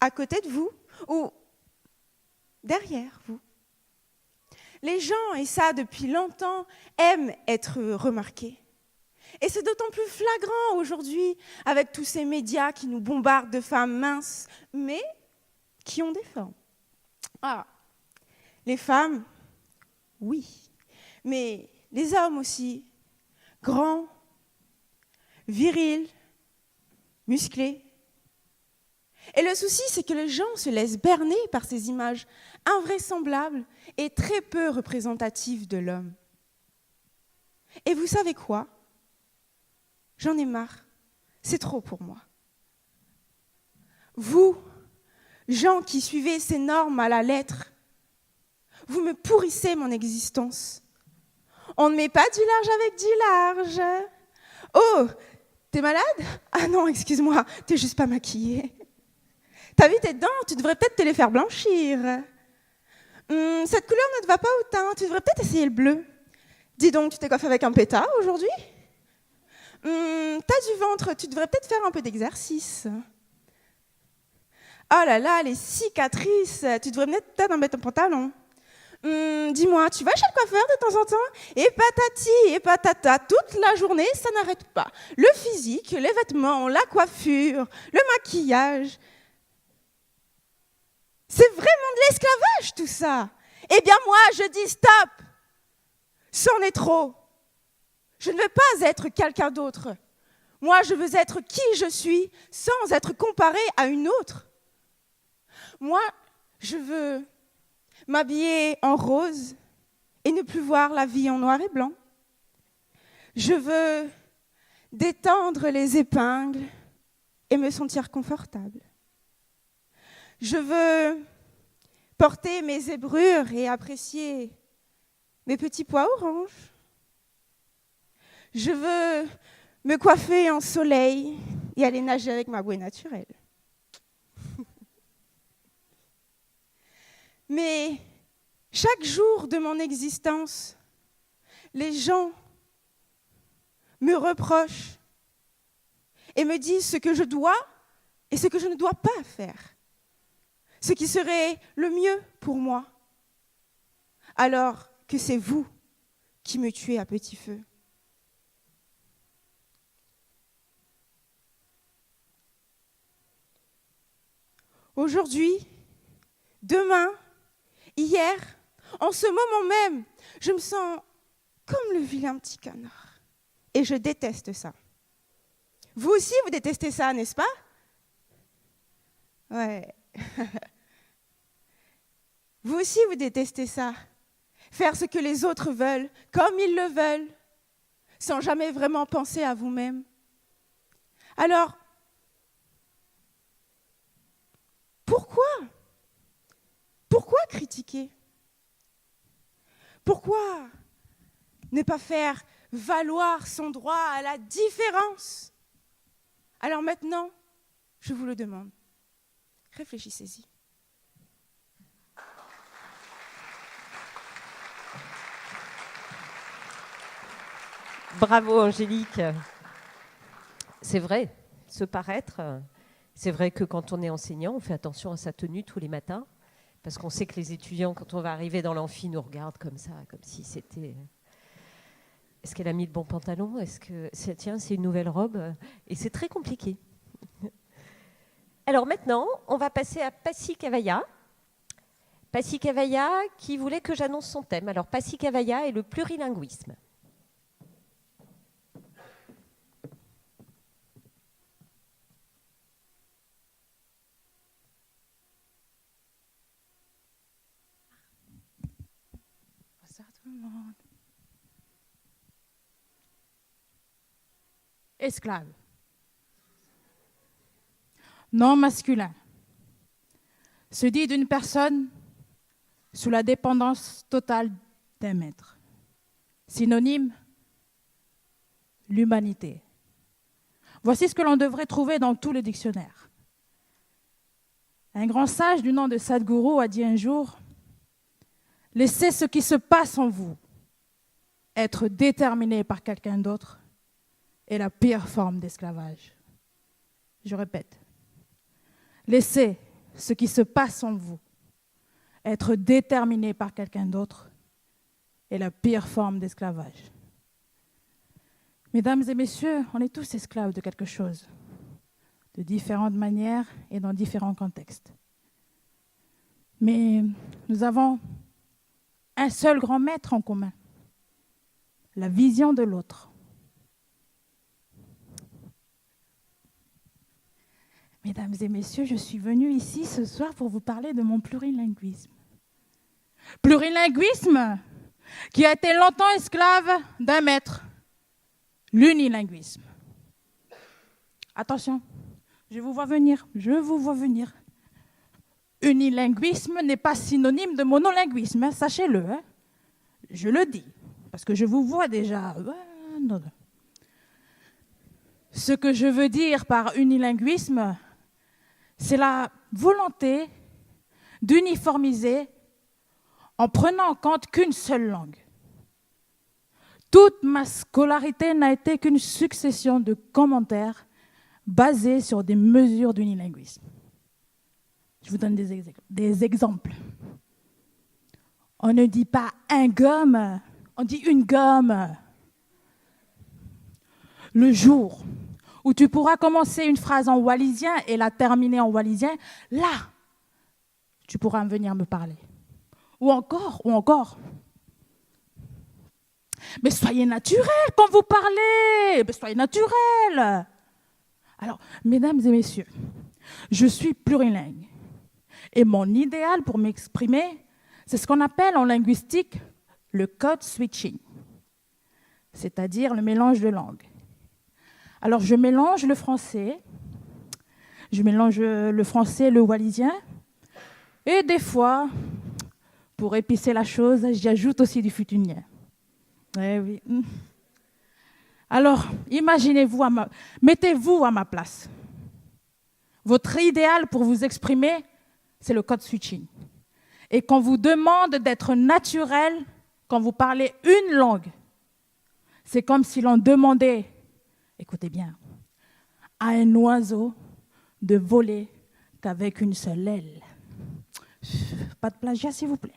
à côté de vous ou derrière vous. Les gens, et ça depuis longtemps, aiment être remarqués. Et c'est d'autant plus flagrant aujourd'hui avec tous ces médias qui nous bombardent de femmes minces, mais qui ont des formes. Ah, les femmes, oui, mais les hommes aussi, grands, virils, musclés. Et le souci, c'est que les gens se laissent berner par ces images invraisemblables et très peu représentatives de l'homme. Et vous savez quoi? J'en ai marre. C'est trop pour moi. Vous, gens qui suivez ces normes à la lettre, vous me pourrissez mon existence. On ne met pas du large avec du large. Oh, t'es malade? Ah non, excuse-moi, t'es juste pas maquillée. T'as vu tes dents? Tu devrais peut-être te les faire blanchir. Cette couleur ne te va pas au teint, tu devrais peut-être essayer le bleu. Dis donc, tu t'es coiffé avec un pétard aujourd'hui? T'as du ventre, tu devrais peut-être faire un peu d'exercice. Oh là là, les cicatrices, tu devrais peut-être en mettre un pantalon. Dis-moi, tu vas chez le coiffeur de temps en temps? Et patati et patata, toute la journée, ça n'arrête pas. Le physique, les vêtements, la coiffure, le maquillage. C'est vraiment de l'esclavage tout ça. Eh bien moi, je dis stop. C'en est trop. Je ne veux pas être quelqu'un d'autre. Moi, je veux être qui je suis sans être comparée à une autre. Moi, je veux m'habiller en rose et ne plus voir la vie en noir et blanc. Je veux détendre les épingles et me sentir confortable. Je veux porter mes zébrures et apprécier mes petits pois oranges. Je veux me coiffer en soleil et aller nager avec ma bouée naturelle. Mais chaque jour de mon existence, les gens me reprochent et me disent ce que je dois et ce que je ne dois pas faire, ce qui serait le mieux pour moi, alors que c'est vous qui me tuez à petit feu. Aujourd'hui, demain, hier, en ce moment même, je me sens comme le vilain petit canard. Et je déteste ça. Vous aussi, vous détestez ça, n'est-ce pas? Ouais. Vous aussi, vous détestez ça. Faire ce que les autres veulent, comme ils le veulent, sans jamais vraiment penser à vous-même. Alors, pourquoi critiquer? Pourquoi ne pas faire valoir son droit à la différence? Alors maintenant, je vous le demande, réfléchissez-y. Bravo Angélique. C'est vrai, se paraître, c'est vrai que quand on est enseignant, on fait attention à sa tenue tous les matins, parce qu'on sait que les étudiants, quand on va arriver dans l'amphi, nous regardent comme ça, comme si c'était... Est-ce qu'elle a mis le bon pantalon? Est-ce que tiens, c'est une nouvelle robe? Et c'est très compliqué. Alors maintenant, on va passer à Passy Cavalla. Passy Cavalla qui voulait que j'annonce son thème. Alors Passy Cavalla est le plurilinguisme. Bonsoir tout le monde. Esclave. Non masculin. Se dit d'une personne sous la dépendance totale d'un maître. Synonyme, l'humanité. Voici ce que l'on devrait trouver dans tous les dictionnaires. Un grand sage du nom de Sadhguru a dit un jour: laissez ce qui se passe en vous être déterminé par quelqu'un d'autre est la pire forme d'esclavage. Je répète, laissez ce qui se passe en vous être déterminé par quelqu'un d'autre est la pire forme d'esclavage. Mesdames et messieurs, on est tous esclaves de quelque chose, de différentes manières et dans différents contextes. Mais nous avons un seul grand maître en commun, la vision de l'autre. Mesdames et messieurs, je suis venue ici ce soir pour vous parler de mon plurilinguisme. Plurilinguisme qui a été longtemps esclave d'un maître, l'unilinguisme. Attention, je vous vois venir. Unilinguisme n'est pas synonyme de monolinguisme, hein, sachez-le. Hein. Je le dis, parce que je vous vois déjà. Non. Ce que je veux dire par unilinguisme, c'est la volonté d'uniformiser en prenant en compte qu'une seule langue. Toute ma scolarité n'a été qu'une succession de commentaires basés sur des mesures d'unilinguisme. Je vous donne des exemples. On ne dit pas un gomme, on dit une gomme. Le jour où tu pourras commencer une phrase en wallisien et la terminer en wallisien, là, tu pourras venir me parler. Ou encore. Mais soyez naturel quand vous parlez. Mais soyez naturel. Alors, mesdames et messieurs, je suis plurilingue. Et mon idéal pour m'exprimer, c'est ce qu'on appelle en linguistique le code switching, c'est-à-dire le mélange de langues. Alors, je mélange le français, le wallisien, et des fois, pour épicer la chose, j'y ajoute aussi du futunien. Eh oui. Alors, mettez-vous à ma place. Votre idéal pour vous exprimer, c'est le code switching. Et qu'on vous demande d'être naturel quand vous parlez une langue, c'est comme si l'on demandait, écoutez bien, à un oiseau de voler qu'avec une seule aile. Pas de plagiat, s'il vous plaît.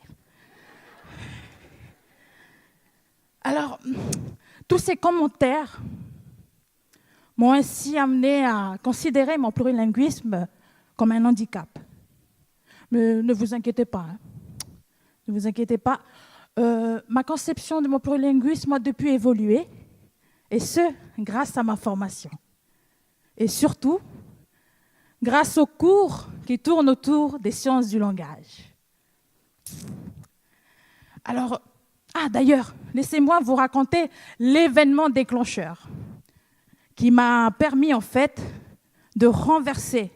Alors, tous ces commentaires m'ont ainsi amené à considérer mon plurilinguisme comme un handicap. Mais ne vous inquiétez pas. Ne vous inquiétez pas. Ma conception de mon plurilinguisme a depuis évolué, et ce, grâce à ma formation. Et surtout, grâce aux cours qui tournent autour des sciences du langage. Alors, d'ailleurs, laissez-moi vous raconter l'événement déclencheur qui m'a permis, en fait, de renverser,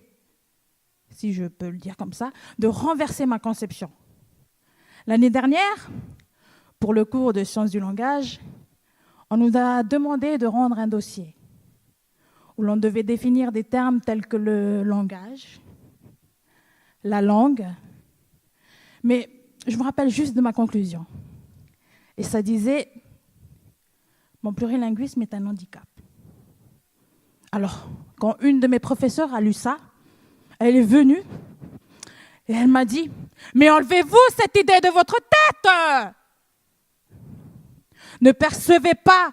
si je peux le dire comme ça, de renverser ma conception. L'année dernière, pour le cours de sciences du langage, on nous a demandé de rendre un dossier où l'on devait définir des termes tels que le langage, la langue, mais je me rappelle juste de ma conclusion. Et ça disait, mon plurilinguisme est un handicap. Alors, quand une de mes professeurs a lu ça, elle est venue et elle m'a dit, mais enlevez-vous cette idée de votre tête! Ne percevez pas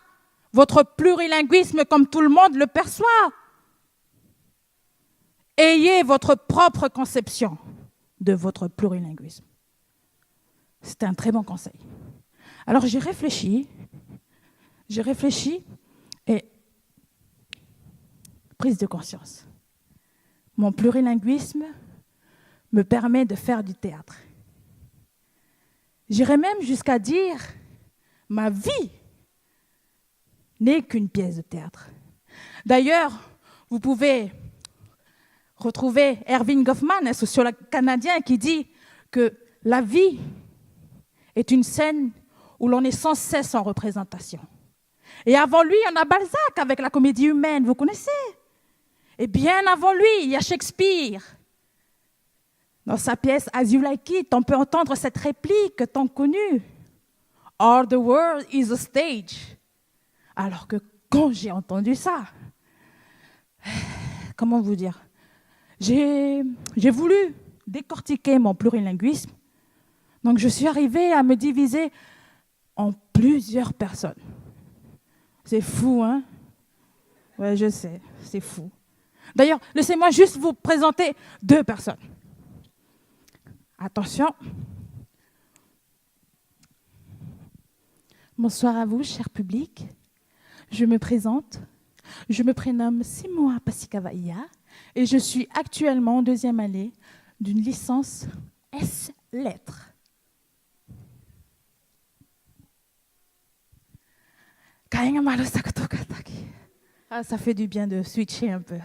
votre plurilinguisme comme tout le monde le perçoit. Ayez votre propre conception de votre plurilinguisme. C'était un très bon conseil. Alors j'ai réfléchi et prise de conscience. Mon plurilinguisme me permet de faire du théâtre. J'irais même jusqu'à dire ma vie n'est qu'une pièce de théâtre. D'ailleurs, vous pouvez retrouver Erving Goffman, un sociologue canadien, qui dit que la vie est une scène où l'on est sans cesse en représentation. Et avant lui, on a Balzac avec la comédie humaine, vous connaissez? Et bien avant lui, il y a Shakespeare. Dans sa pièce As You Like It, on peut entendre cette réplique tant connue. All the world is a stage. Alors que quand j'ai entendu ça, comment vous dire, j'ai voulu décortiquer mon plurilinguisme. Donc je suis arrivée à me diviser en plusieurs personnes. C'est fou, hein? Ouais, je sais, c'est fou. D'ailleurs, laissez-moi juste vous présenter 2 personnes. Attention. Bonsoir à vous, cher public. Je me présente. Je me prénomme Simoa Pasikavaia et je suis actuellement en 2e année d'une licence S-Lettres. Ça fait du bien de switcher un peu.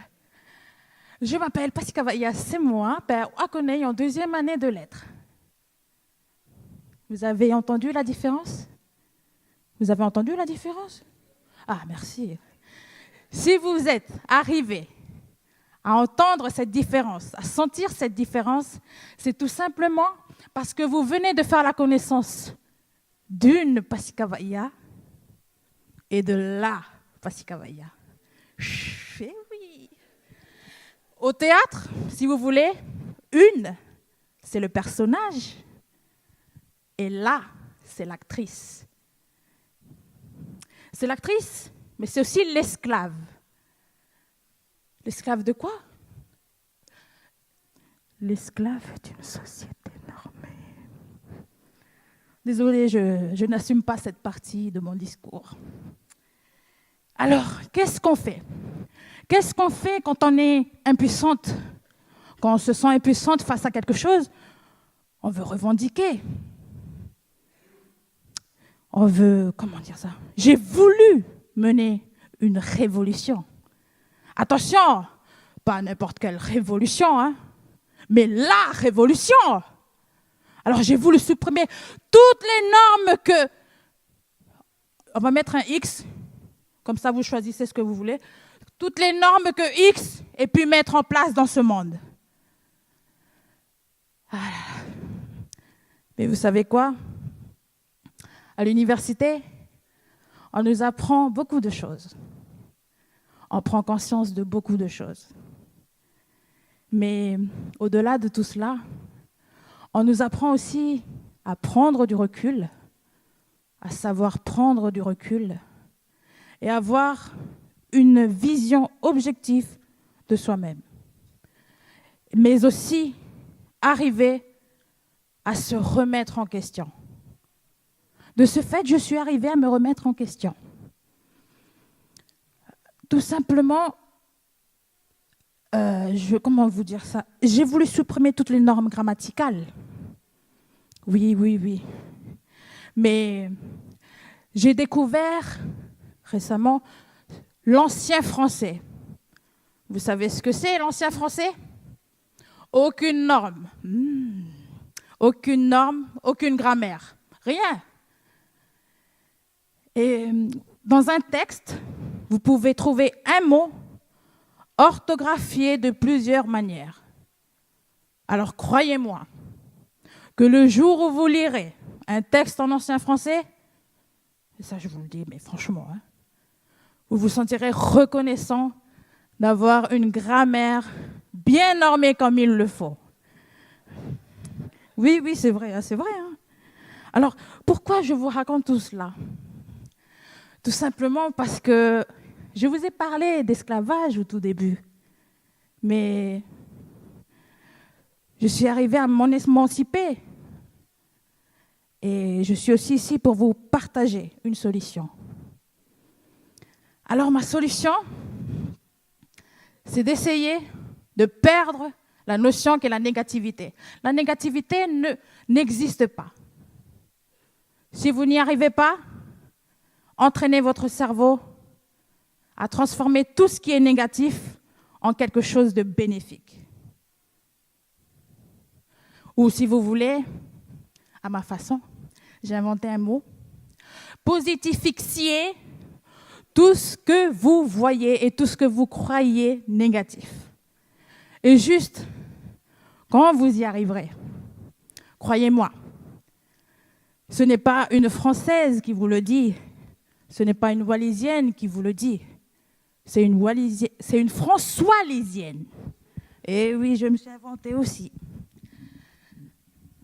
Je m'appelle Pasikavaia Simoa, à Coneille en 2e année de lettres. Vous avez entendu la différence? Vous avez entendu la différence? Ah, merci. Si vous êtes arrivé à entendre cette différence, à sentir cette différence, c'est tout simplement parce que vous venez de faire la connaissance d'une Pasikavaia et de la Pasikavaia. Eh oui. Au théâtre, si vous voulez, une, c'est le personnage et la, c'est l'actrice. C'est l'actrice, mais c'est aussi l'esclave. L'esclave de quoi? l'esclave est une société normée. Désolée, je n'assume pas cette partie de mon discours. Alors, qu'est-ce qu'on fait? Qu'est-ce qu'on fait quand on est impuissante? Quand on se sent impuissante face à quelque chose, on veut revendiquer. On veut, comment dire ça? J'ai voulu mener une révolution. Attention, pas n'importe quelle révolution, hein, mais la révolution. Alors j'ai voulu supprimer toutes les normes que... On va mettre un X, comme ça vous choisissez ce que vous voulez. Toutes les normes que X ait pu mettre en place dans ce monde. Ah. Mais vous savez quoi? À l'université, on nous apprend beaucoup de choses. On prend conscience de beaucoup de choses. Mais au-delà de tout cela, on nous apprend aussi à prendre du recul, à savoir prendre du recul et avoir une vision objective de soi-même. Mais aussi arriver à se remettre en question. De ce fait, je suis arrivée à me remettre en question. Tout simplement, comment vous dire ça? J'ai voulu supprimer toutes les normes grammaticales. Oui. Mais j'ai découvert récemment l'ancien français. Vous savez ce que c'est, l'ancien français? Aucune norme. Aucune norme, aucune grammaire. Rien. Et dans un texte, vous pouvez trouver un mot orthographié de plusieurs manières. Alors croyez-moi que le jour où vous lirez un texte en ancien français, et ça je vous le dis, mais franchement, hein, vous vous sentirez reconnaissant d'avoir une grammaire bien normée comme il le faut. Oui, c'est vrai. Hein. Alors, pourquoi je vous raconte tout cela? Tout simplement parce que je vous ai parlé d'esclavage au tout début, mais je suis arrivée à m'émanciper. Et je suis aussi ici pour vous partager une solution. Alors, ma solution, c'est d'essayer de perdre la notion qu'est la négativité. La négativité n'existe pas. Si vous n'y arrivez pas, entraînez votre cerveau à transformer tout ce qui est négatif en quelque chose de bénéfique. Ou si vous voulez, à ma façon, j'ai inventé un mot, positifixier tout ce que vous voyez et tout ce que vous croyez négatif. Et juste, quand vous y arriverez, croyez-moi, ce n'est pas une Française qui vous le dit, ce n'est pas une Wallisienne qui vous le dit, c'est une François-lisienne. Et oui, je me suis inventée aussi.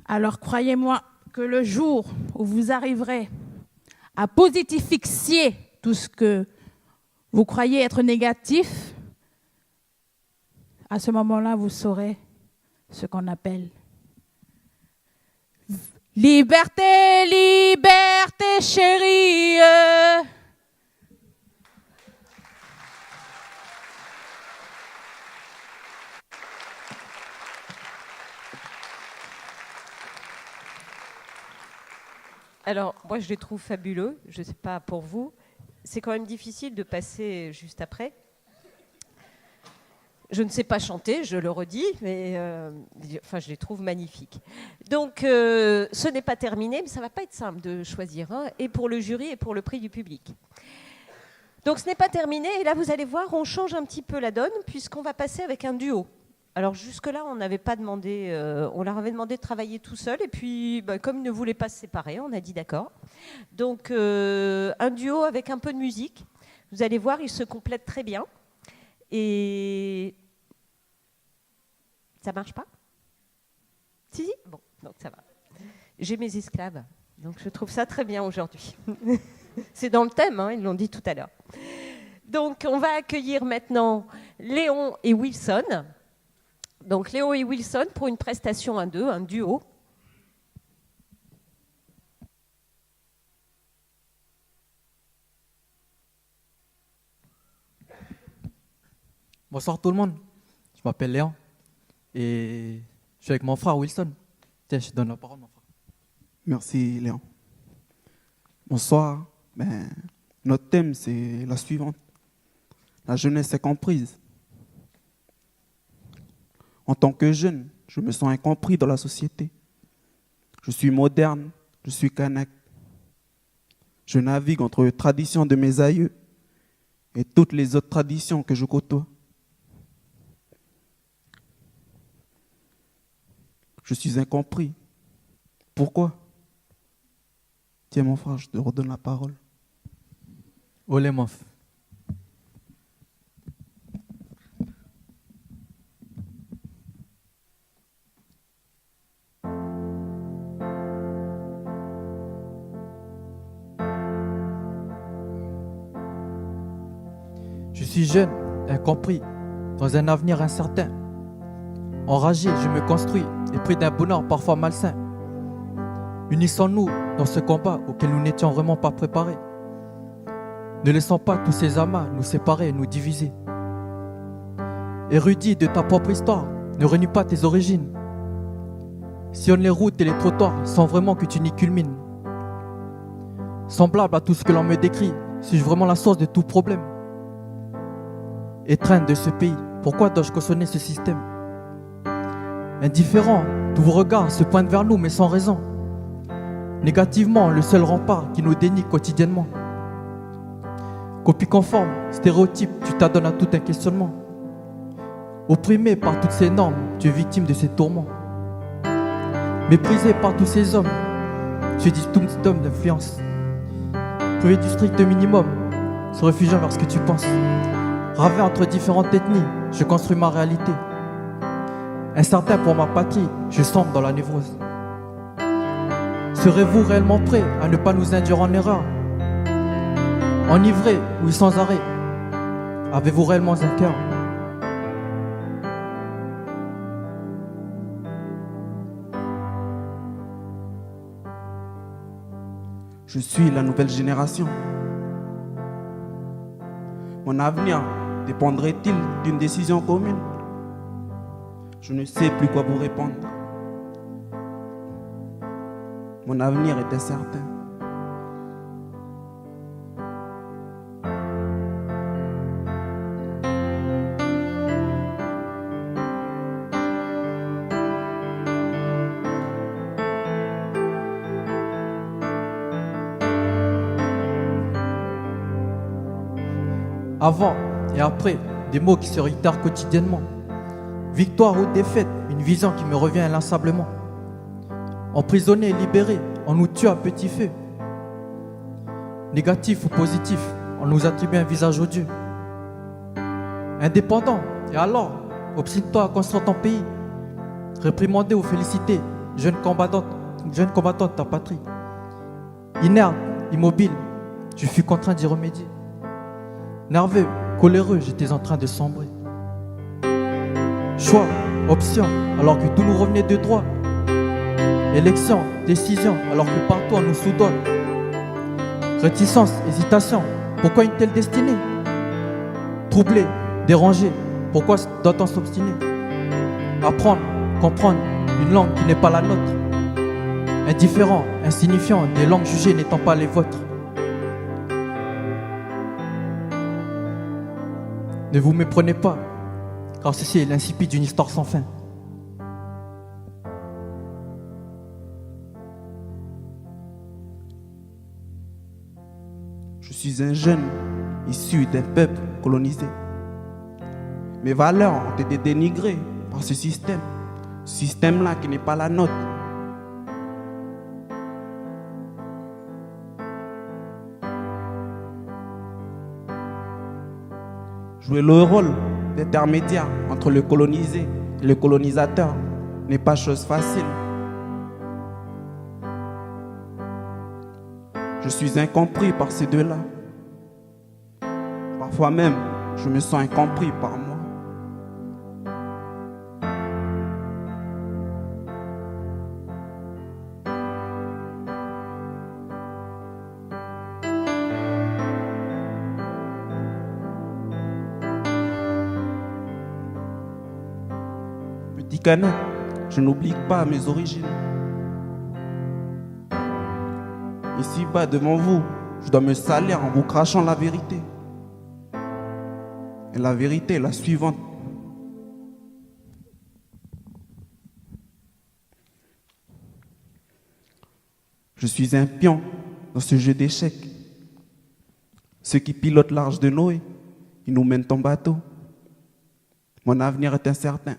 Alors croyez-moi que le jour où vous arriverez à positifixier tout ce que vous croyez être négatif, à ce moment-là, vous saurez ce qu'on appelle liberté, liberté chérie. Alors, moi, je les trouve fabuleux. Je ne sais pas pour vous. C'est quand même difficile de passer juste après. Je ne sais pas chanter, je le redis, mais je les trouve magnifiques. Donc, ce n'est pas terminé, mais ça ne va pas être simple de choisir un, et pour le jury et pour le prix du public. Donc, ce n'est pas terminé, et là, vous allez voir, on change un petit peu la donne, puisqu'on va passer avec un duo. Alors, jusque-là, on n'avait pas demandé, on leur avait demandé de travailler tout seul, et puis, comme ils ne voulaient pas se séparer, on a dit d'accord. Donc, un duo avec un peu de musique. Vous allez voir, ils se complètent très bien. Et ça marche pas? Si? Bon, donc ça va. J'ai mes esclaves, donc je trouve ça très bien aujourd'hui. C'est dans le thème, hein, ils l'ont dit tout à l'heure. Donc on va accueillir maintenant Léon et Wilson. Donc Léo et Wilson pour une prestation à deux, un duo. Bonsoir tout le monde, je m'appelle Léon et je suis avec mon frère Wilson. Tiens, je te donne la parole, mon frère. Merci Léon. Bonsoir. Notre thème, c'est la suivante. La jeunesse est comprise. En tant que jeune, je me sens incompris dans la société. Je suis moderne, je suis kanak. Je navigue entre les traditions de mes aïeux et toutes les autres traditions que je côtoie. Je suis incompris. Pourquoi? Tiens mon frère, je te redonne la parole. Olé mof. Je suis jeune, incompris, dans un avenir incertain. Enragé, je me construis, et pris d'un bonheur parfois malsain. Unissons-nous dans ce combat auquel nous n'étions vraiment pas préparés. Ne laissons pas tous ces amas nous séparer et nous diviser. Érudit de ta propre histoire, ne renie pas tes origines. Sillonne les routes et les trottoirs sans vraiment que tu n'y culmines. Semblable à tout ce que l'on me décrit, suis-je vraiment la source de tout problème? Étreinte de ce pays, pourquoi dois-je cautionner ce système? Indifférent, tous vos regards se pointent vers nous mais sans raison. Négativement, le seul rempart qui nous dénie quotidiennement. Copie conforme, stéréotype, tu t'adonnes à tout un questionnement. Opprimé par toutes ces normes, tu es victime de ces tourments. Méprisé par tous ces hommes, tu es d'homme d'influence. Privé du strict minimum, se réfugiant vers ce que tu penses. Ravé entre différentes ethnies, je construis ma réalité. Incertain pour ma patrie, je sombre dans la névrose. Serez-vous réellement prêt à ne pas nous induire en erreur? Enivré, oui sans arrêt, avez-vous réellement un cœur? Je suis la nouvelle génération. Mon avenir dépendrait-il d'une décision commune? Je ne sais plus quoi vous répondre. Mon avenir est incertain. Avant et après, des mots qui se réitèrent quotidiennement. Victoire ou défaite, une vision qui me revient inlassablement. Emprisonné et libéré, on nous tue à petit feu. Négatif ou positif, on nous attribue un visage odieux. Indépendant, et alors, obstine-toi à construire ton pays. Réprimandé ou félicité, jeune combattante de ta patrie. Inerte, immobile, je fus contraint d'y remédier. Nerveux, coléreux, j'étais en train de sombrer. Choix, option, alors que tout nous revenait de droit. Élection, décision, alors que partout on nous soudoie. Réticence, hésitation, pourquoi une telle destinée? Troublé, dérangé, pourquoi doit-on s'obstiner? Apprendre, comprendre, une langue qui n'est pas la nôtre. Indifférent, insignifiant, des langues jugées n'étant pas les vôtres. Ne vous méprenez pas, car ceci est l'incipit d'une histoire sans fin. Je suis un jeune issu d'un peuple colonisé. Mes valeurs ont été dénigrées par ce système-là qui n'est pas la nôtre. Jouer le rôle d'intermédiaire entre le colonisé et le colonisateur n'est pas chose facile. Je suis incompris par ces deux-là. Parfois même, je me sens incompris par moi. canet, je n'oublie pas mes origines. Ici-bas, devant vous, je dois me salir en vous crachant la vérité. Et la vérité est la suivante. Je suis un pion dans ce jeu d'échecs. Ceux qui pilotent l'arche de Noé, ils nous mènent en bateau. Mon avenir est incertain.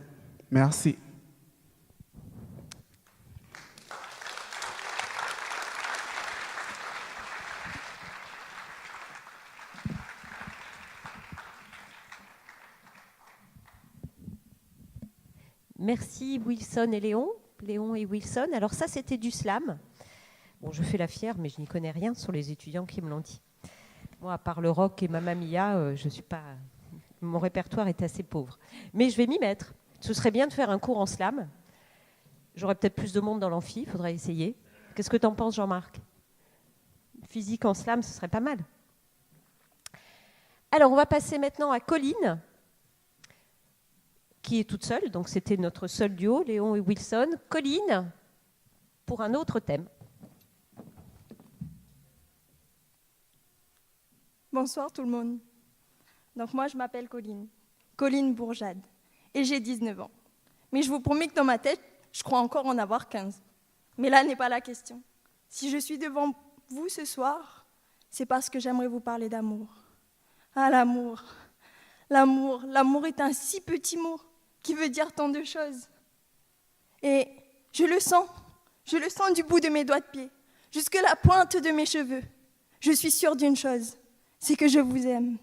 Merci. Merci Wilson et Léon. Léon et Wilson. Alors ça, c'était du slam. Bon, je fais la fière, mais je n'y connais rien, ce sont les étudiants qui me l'ont dit. Moi, à part le rock et Mamma Mia, je suis pas... mon répertoire est assez pauvre. Mais je vais m'y mettre. Ce serait bien de faire un cours en slam. J'aurais peut-être plus de monde dans l'amphi, il faudrait essayer. Qu'est-ce que tu en penses, Jean-Marc? Physique en slam, ce serait pas mal. Alors, on va passer maintenant à Colline, qui est toute seule. Donc, c'était notre seul duo, Léon et Wilson. Colline, pour un autre thème. Bonsoir tout le monde. Donc moi je m'appelle Colline Bourjade, et j'ai 19 ans. Mais je vous promets que dans ma tête, je crois encore en avoir 15. Mais là n'est pas la question. Si je suis devant vous ce soir, c'est parce que j'aimerais vous parler d'amour. Ah, l'amour. L'amour est un si petit mot qui veut dire tant de choses. Et je le sens du bout de mes doigts de pied, jusque la pointe de mes cheveux. Je suis sûre d'une chose, c'est que je vous aime.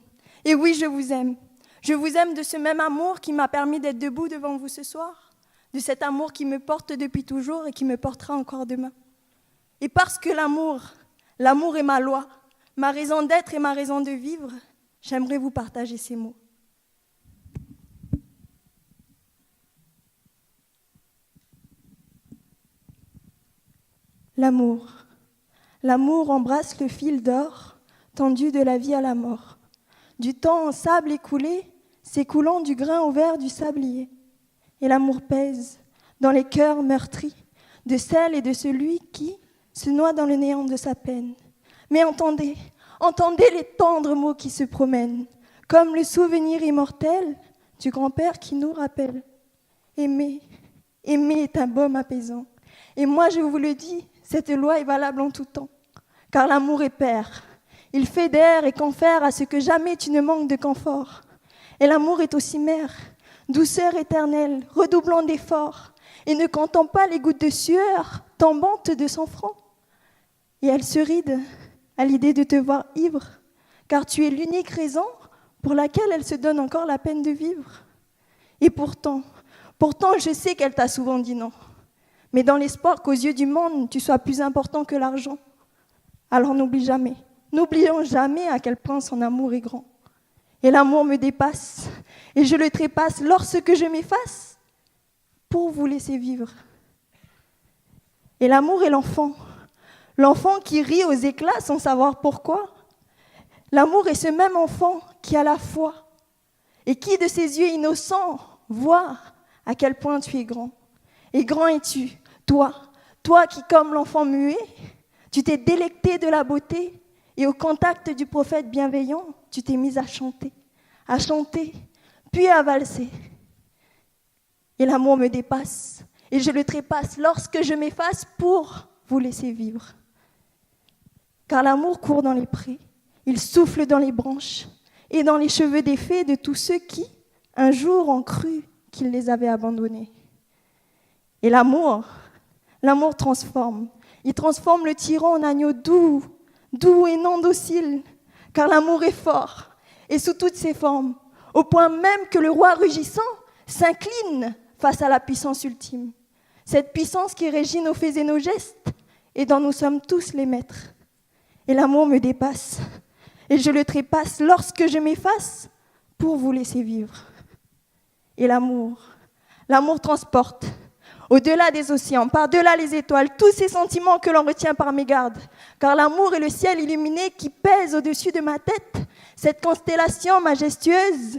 Et oui, je vous aime. Je vous aime de ce même amour qui m'a permis d'être debout devant vous ce soir, de cet amour qui me porte depuis toujours et qui me portera encore demain. Et parce que l'amour est ma loi, ma raison d'être et ma raison de vivre, j'aimerais vous partager ces mots. L'amour. L'amour embrasse le fil d'or tendu de la vie à la mort, du temps en sable écoulé, s'écoulant du grain au vert du sablier. Et l'amour pèse dans les cœurs meurtris de celle et de celui qui se noie dans le néant de sa peine. Mais entendez les tendres mots qui se promènent, comme le souvenir immortel du grand-père qui nous rappelle. Aimer est un baume apaisant. Et moi je vous le dis, cette loi est valable en tout temps, car l'amour est père. Il fédère et confère à ce que jamais tu ne manques de confort. Et l'amour est aussi mère, douceur éternelle, redoublant d'efforts, et ne comptant pas les gouttes de sueur tombantes de son front. Et elle se ride à l'idée de te voir ivre, car tu es l'unique raison pour laquelle elle se donne encore la peine de vivre. Et pourtant, je sais qu'elle t'a souvent dit non, mais dans l'espoir qu'aux yeux du monde, tu sois plus important que l'argent. Alors n'oublions jamais à quel point son amour est grand. Et l'amour me dépasse, et je le trépasse lorsque je m'efface pour vous laisser vivre. Et l'amour est l'enfant qui rit aux éclats sans savoir pourquoi. L'amour est ce même enfant qui a la foi, et qui de ses yeux innocents voit à quel point tu es grand. Et grand es-tu, toi qui comme l'enfant muet, tu t'es délecté de la beauté, et au contact du prophète bienveillant, tu t'es mise à chanter, puis à valser. Et l'amour me dépasse, et je le trépasse lorsque je m'efface pour vous laisser vivre. Car l'amour court dans les prés, il souffle dans les branches, et dans les cheveux des fées de tous ceux qui, un jour, ont cru qu'ils les avaient abandonnés. Et l'amour transforme. Il transforme le tyran en agneau doux et non docile, car l'amour est fort, et sous toutes ses formes, au point même que le roi rugissant s'incline face à la puissance ultime. Cette puissance qui régit nos faits et nos gestes, et dont nous sommes tous les maîtres. Et l'amour me dépasse, et je le trépasse lorsque je m'efface pour vous laisser vivre. Et l'amour transporte, au-delà des océans, par-delà les étoiles, tous ces sentiments que l'on retient par mégarde. Car l'amour est le ciel illuminé qui pèse au-dessus de ma tête, cette constellation majestueuse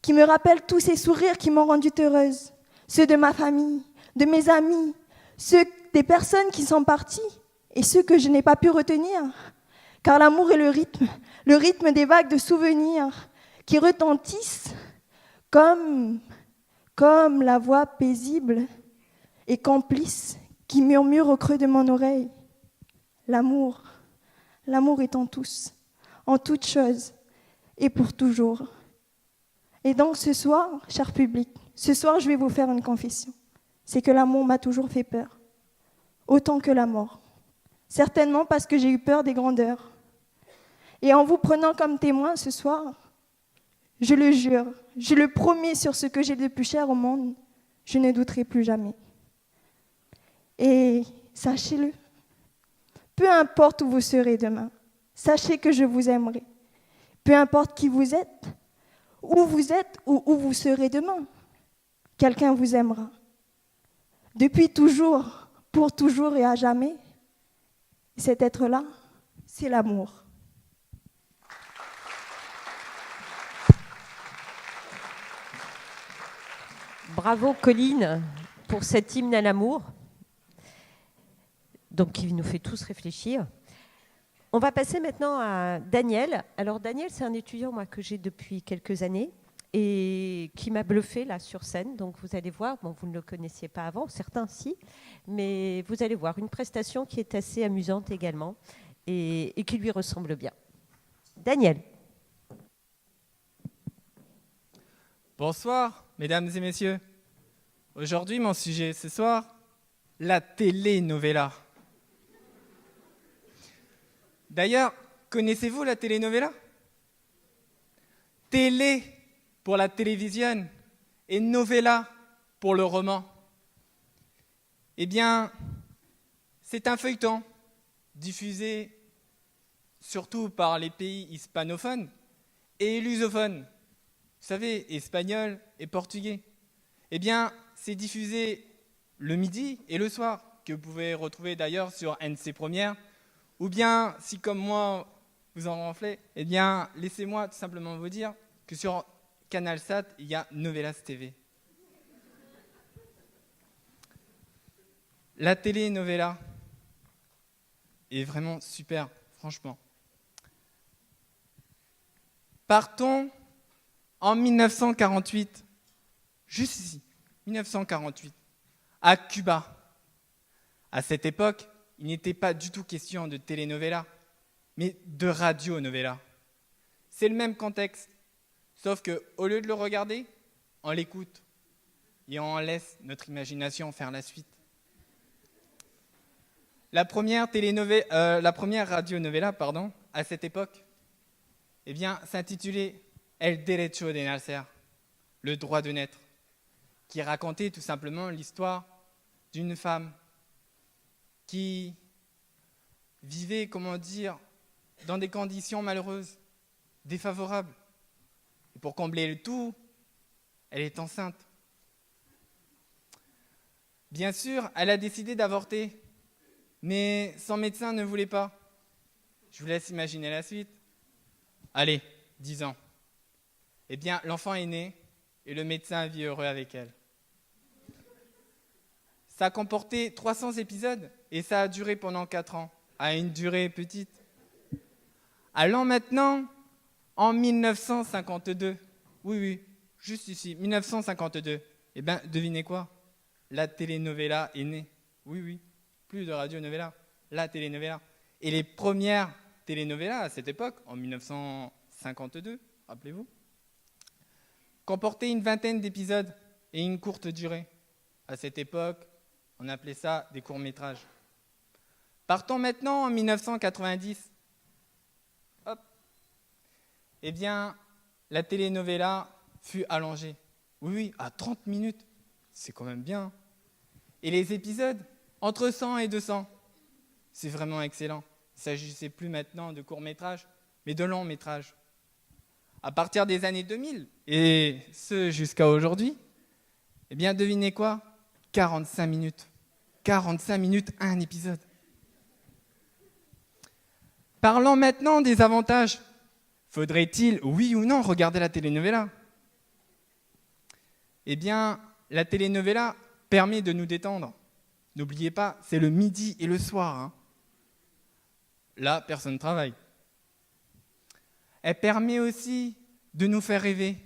qui me rappelle tous ces sourires qui m'ont rendue heureuse. ceux de ma famille, de mes amis, ceux des personnes qui sont parties et ceux que je n'ai pas pu retenir. Car l'amour est le rythme des vagues de souvenirs qui retentissent comme la voix paisible et complice qui murmure au creux de mon oreille. L'amour est en tous, en toutes choses et pour toujours. Et donc ce soir, cher public, ce soir je vais vous faire une confession. C'est que l'amour m'a toujours fait peur, autant que la mort. Certainement parce que j'ai eu peur des grandeurs. Et en vous prenant comme témoin ce soir, je le jure, je le promets sur ce que j'ai de plus cher au monde, je ne douterai plus jamais. Et sachez-le, peu importe où vous serez demain, sachez que je vous aimerai. Peu importe qui vous êtes ou où vous serez demain, quelqu'un vous aimera. Depuis toujours, pour toujours et à jamais, cet être-là, c'est l'amour. Bravo Colline pour cet hymne à l'amour, donc qui nous fait tous réfléchir. On va passer maintenant à Daniel. Alors Daniel, c'est un étudiant que j'ai depuis quelques années et qui m'a bluffé là sur scène. Donc vous allez voir, vous ne le connaissiez pas avant, certains si, mais vous allez voir une prestation qui est assez amusante également et qui lui ressemble bien. Daniel. Bonsoir, mesdames et messieurs. Aujourd'hui, mon sujet ce soir, la telenovela. D'ailleurs, connaissez-vous la telenovela ? Télé pour la télévision et novela pour le roman. Eh bien, c'est un feuilleton diffusé surtout par les pays hispanophones et lusophones. Vous savez, espagnol et portugais. Eh bien, c'est diffusé le midi et le soir, que vous pouvez retrouver d'ailleurs sur NC Première. Ou bien, si comme moi, vous en renflez, eh bien, laissez-moi tout simplement vous dire que sur CanalSat, il y a Novelas TV. La telenovela est vraiment super, franchement. Partons en 1948, juste ici, 1948, à Cuba. À cette époque, il n'était pas du tout question de telenovela, mais de radionovela. C'est le même contexte, sauf qu'au lieu de le regarder, on l'écoute et on laisse notre imagination faire la suite. La première radionovela, à cette époque, eh bien, s'intitulait El Derecho de Nacer, le droit de naître, qui racontait tout simplement l'histoire d'une femme qui vivait, dans des conditions malheureuses, défavorables. Et pour combler le tout, elle est enceinte. Bien sûr, elle a décidé d'avorter, mais son médecin ne voulait pas. Je vous laisse imaginer la suite. Allez, 10 ans. Eh bien, l'enfant est né et le médecin vit heureux avec elle. Ça a comporté 300 épisodes et ça a duré pendant 4 ans, à une durée petite. Allons maintenant en 1952. Oui, juste ici, 1952. Eh bien, devinez quoi ? La telenovela est née. Oui, plus de radionovela, la telenovela. Et les premières telenovelas à cette époque, en 1952, rappelez-vous, comportaient une vingtaine d'épisodes et une courte durée. À cette époque, on appelait ça des courts-métrages. Partons maintenant en 1990. Hop. Eh bien, la telenovela fut allongée. Oui, à 30 minutes. C'est quand même bien. Et les épisodes, entre 100 et 200. C'est vraiment excellent. Il ne s'agissait plus maintenant de courts-métrages, mais de longs-métrages. À partir des années 2000, et ce jusqu'à aujourd'hui, eh bien, devinez quoi ? 45 minutes. 45 minutes, un épisode. Parlons maintenant des avantages. Faudrait-il, oui ou non, regarder la telenovela ? Eh bien, la telenovela permet de nous détendre. N'oubliez pas, c'est le midi et le soir. Hein. Là, personne ne travaille. Elle permet aussi de nous faire rêver.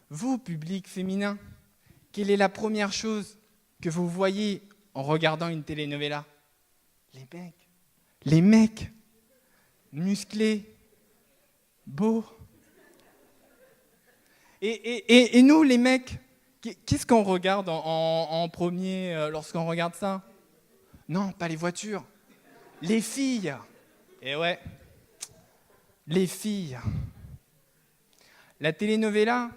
Vous, public féminin, quelle est la première chose que vous voyez en regardant une telenovela? Les mecs, musclés, beaux. Et nous, les mecs, qu'est-ce qu'on regarde en premier lorsqu'on regarde ça? Non, pas les voitures, les filles. Et ouais, les filles. La telenovela,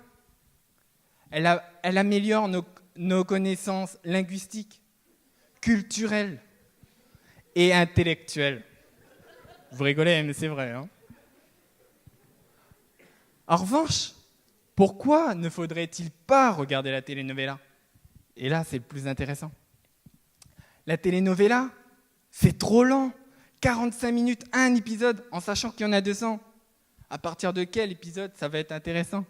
elle améliore nos connaissances linguistiques, culturelles et intellectuelles. Vous rigolez, mais c'est vrai. Hein. En revanche, pourquoi ne faudrait-il pas regarder la telenovela? Et là, c'est le plus intéressant. La telenovela, c'est trop lent. 45 minutes, un épisode, en sachant qu'il y en a 200. À partir de quel épisode ça va être intéressant?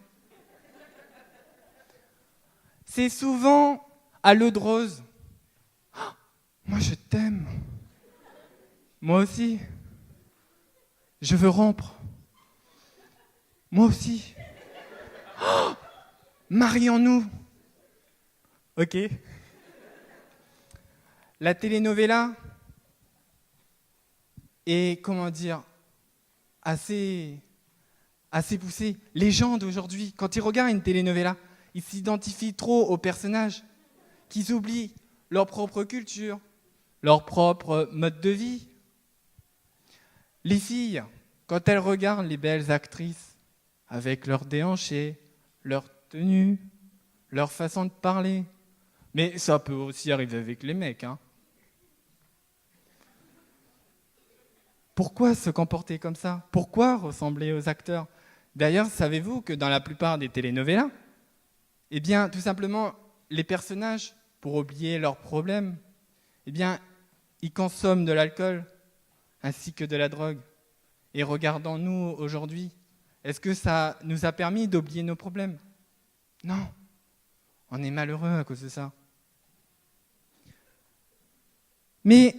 C'est souvent à l'eau de rose. Oh, moi, je t'aime. Moi aussi. Je veux rompre. Moi aussi. Oh, marions-nous. Ok. La telenovela est, comment dire, assez poussée. Les gens d'aujourd'hui, quand ils regardent une telenovela, ils s'identifient trop aux personnages, qu'ils oublient leur propre culture, leur propre mode de vie. Les filles, quand elles regardent les belles actrices, avec leurs déhanchés, leur tenue, leur façon de parler, mais ça peut aussi arriver avec les mecs. Hein. Pourquoi se comporter comme ça? Pourquoi ressembler aux acteurs? D'ailleurs, savez-vous que dans la plupart des telenovelas, eh bien, tout simplement, les personnages, pour oublier leurs problèmes, eh bien, ils consomment de l'alcool ainsi que de la drogue. Et regardons-nous aujourd'hui, est-ce que ça nous a permis d'oublier nos problèmes? Non, on est malheureux à cause de ça. Mais,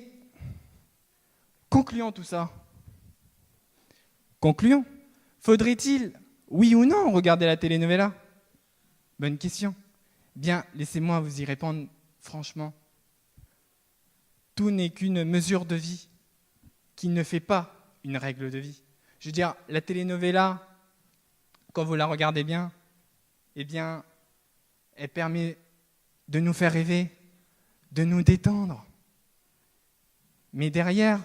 concluons tout ça. Concluons. Faudrait-il, oui ou non, regarder la telenovela? Bonne question. Bien, laissez-moi vous y répondre franchement. Tout n'est qu'une mesure de vie qui ne fait pas une règle de vie. Je veux dire, la telenovela, quand vous la regardez bien, eh bien, elle permet de nous faire rêver, de nous détendre. Mais derrière,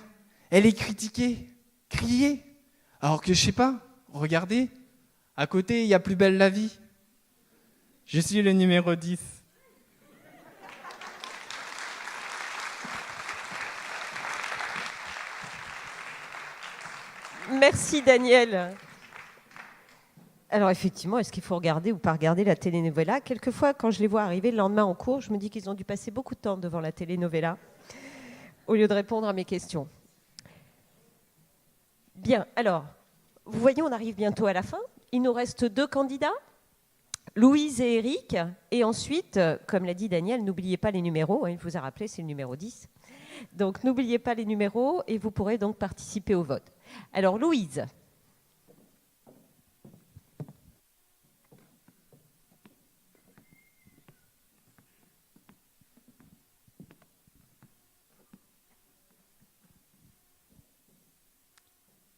elle est critiquée, criée. Alors que, je sais pas, regardez, à côté, il y a Plus belle la vie. Je suis le numéro 10. Merci Daniel. Alors effectivement, est-ce qu'il faut regarder ou pas regarder la telenovela? Quelquefois, quand je les vois arriver le lendemain en cours, je me dis qu'ils ont dû passer beaucoup de temps devant la telenovela au lieu de répondre à mes questions. Bien, alors, vous voyez, on arrive bientôt à la fin. Il nous reste 2 candidats, Louise et Eric. Et ensuite, comme l'a dit Daniel, n'oubliez pas les numéros. Il vous a rappelé, c'est le numéro 10. Donc, n'oubliez pas les numéros et vous pourrez donc participer au vote. Alors, Louise.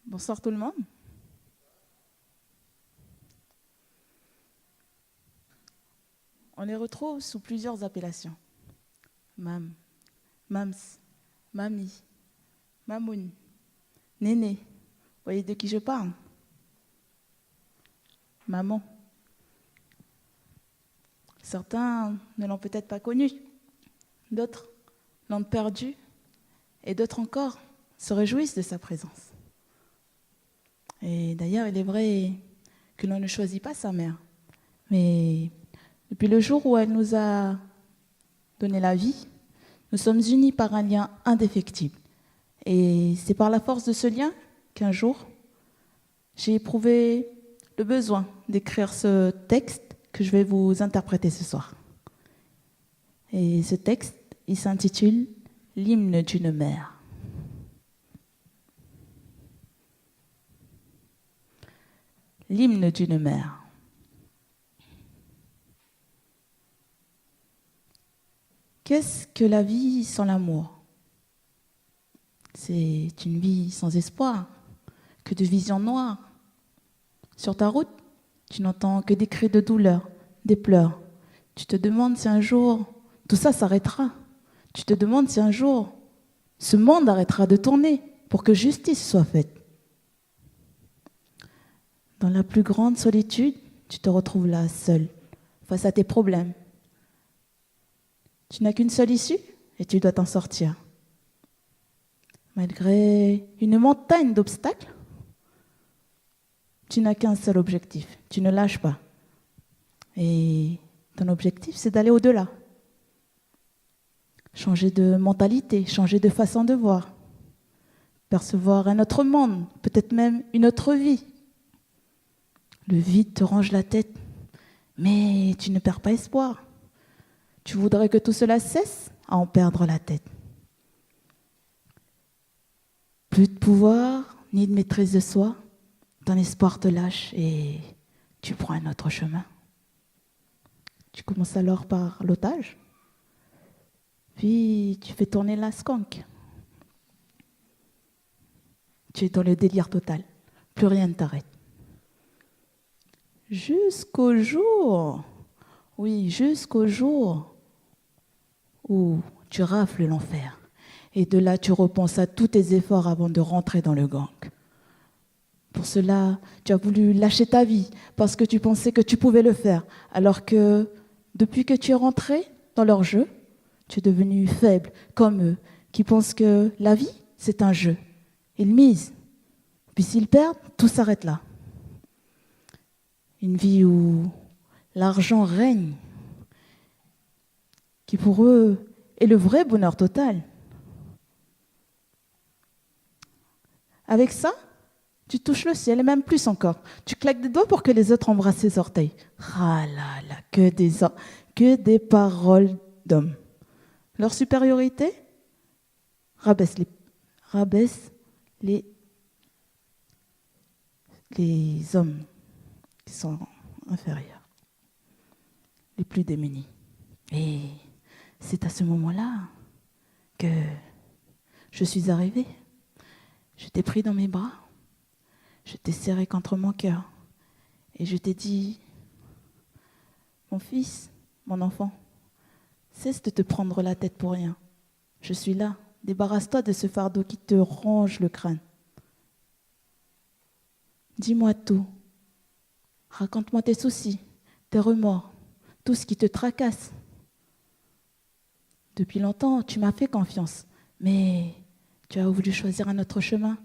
Bonsoir tout le monde. On les retrouve sous plusieurs appellations. Mam, Mams, Mamie, Mamoun, Néné. Vous voyez de qui je parle? Maman. Certains ne l'ont peut-être pas connue. D'autres l'ont perdue. Et d'autres encore se réjouissent de sa présence. Et d'ailleurs, il est vrai que l'on ne choisit pas sa mère. Mais depuis le jour où elle nous a donné la vie, nous sommes unis par un lien indéfectible. Et c'est par la force de ce lien qu'un jour, j'ai éprouvé le besoin d'écrire ce texte que je vais vous interpréter ce soir. Et ce texte, il s'intitule « L'hymne d'une mère ». L'hymne d'une mère. Qu'est-ce que la vie sans l'amour? C'est une vie sans espoir, que de visions noires. Sur ta route, tu n'entends que des cris de douleur, des pleurs. Tu te demandes si un jour tout ça s'arrêtera. Tu te demandes si un jour ce monde arrêtera de tourner pour que justice soit faite. Dans la plus grande solitude, tu te retrouves là, seul, face à tes problèmes. Tu n'as qu'une seule issue et tu dois t'en sortir. Malgré une montagne d'obstacles, tu n'as qu'un seul objectif, tu ne lâches pas. Et ton objectif, c'est d'aller au-delà. Changer de mentalité, changer de façon de voir. Percevoir un autre monde, peut-être même une autre vie. Le vide te ronge la tête, mais tu ne perds pas espoir. Tu voudrais que tout cela cesse à en perdre la tête. Plus de pouvoir, ni de maîtrise de soi, ton espoir te lâche et tu prends un autre chemin. Tu commences alors par l'otage, puis tu fais tourner la skunk. Tu es dans le délire total, plus rien ne t'arrête. Jusqu'au jour, oui, jusqu'au jour où tu rafles l'enfer. Et de là, tu repenses à tous tes efforts avant de rentrer dans le gang. Pour cela, tu as voulu lâcher ta vie parce que tu pensais que tu pouvais le faire. Alors que depuis que tu es rentré dans leur jeu, tu es devenu faible, comme eux, qui pensent que la vie, c'est un jeu. Ils misent. Puis s'ils perdent, tout s'arrête là. Une vie où l'argent règne, qui pour eux est le vrai bonheur total. Avec ça, tu touches le ciel et même plus encore. Tu claques des doigts pour que les autres embrassent ses orteils. Ah là là, que des paroles d'hommes. Leur supériorité rabaisse les hommes qui sont inférieurs, les plus démunis. Et c'est à ce moment-là que je suis arrivée. Je t'ai pris dans mes bras, je t'ai serré contre mon cœur et je t'ai dit, mon fils, mon enfant, cesse de te prendre la tête pour rien. Je suis là, débarrasse-toi de ce fardeau qui te ronge le crâne. Dis-moi tout, raconte-moi tes soucis, tes remords, tout ce qui te tracasse. Depuis longtemps, tu m'as fait confiance, mais tu as voulu choisir un autre chemin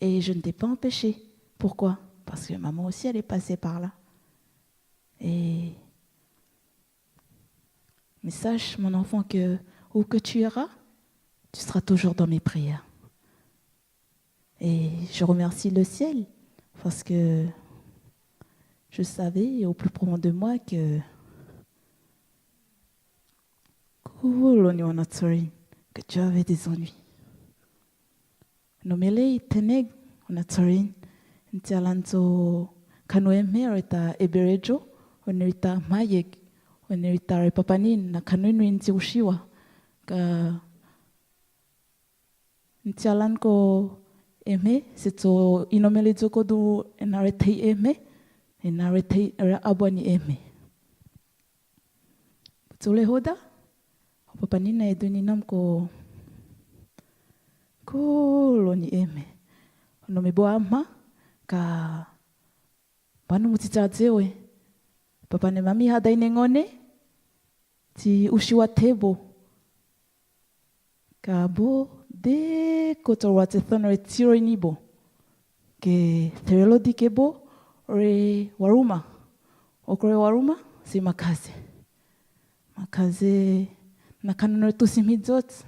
et je ne t'ai pas empêché. Pourquoi? Parce que maman aussi, elle est passée par là. Mais sache, mon enfant, que où que tu iras, tu seras toujours dans mes prières. Et je remercie le ciel parce que je savais au plus profond de moi que tu avais des ennuis. Nomele teneg onatsorin ntialanzo kanueme reta eberejo onerita mayek onerita repapanin na kanunu nti ushiwa ka ntialan ko eme setso inomele zoko du enaretei eme enaretei abani eme tsole hoda papanin na eduninam ko koloni eme no me boa ma ka panu mutitsazewe papa ne mami hada inengone ti ushiwa tebo ka bo de kotorwate thono retiro inibo ke terelo dikebo re waruma okore waruma si makaze na kanano tusimizot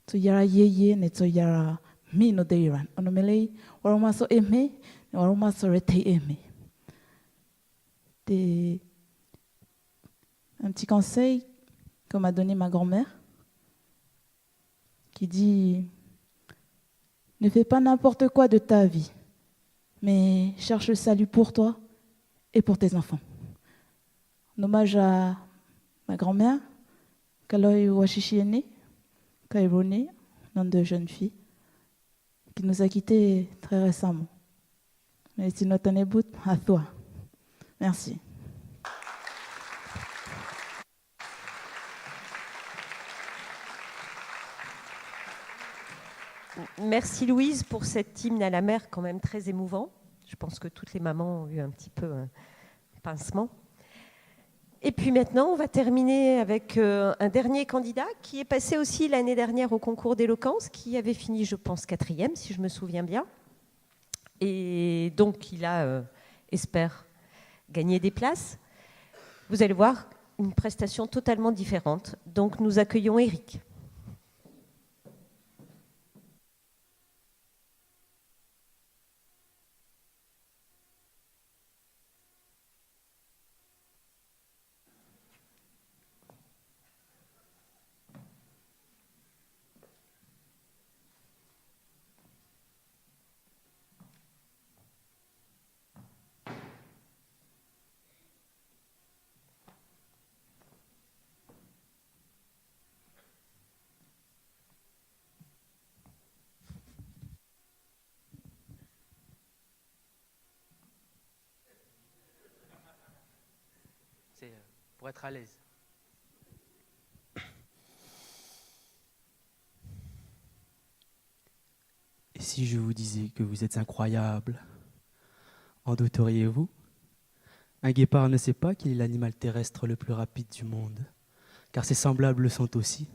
to yara yeye ne to yara mi no deiran onomelei waruma so eme waruma so rete eme. Un petit conseil que m'a donné ma grand-mère, qui dit « Ne fais pas n'importe quoi de ta vie, mais cherche le salut pour toi et pour tes enfants. » En hommage à ma grand-mère, Kaloy Washishiene, Kairone, nom de jeune fille, qui nous a quittés très récemment. Mais c'est notre année à toi. Merci. Merci Louise pour cet hymne à la mer quand même très émouvant. Je pense que toutes les mamans ont eu un petit peu un pincement. Et puis maintenant, on va terminer avec un dernier candidat qui est passé aussi l'année dernière au concours d'éloquence, qui avait fini, je pense, 4e, si je me souviens bien. Et donc, il espère gagner des places. Vous allez voir une prestation totalement différente. Donc, nous accueillons Eric. C'est pour être à l'aise. Et si je vous disais que vous êtes incroyable, en douteriez-vous? Un guépard ne sait pas qu'il est l'animal terrestre le plus rapide du monde, car ses semblables le sont aussi.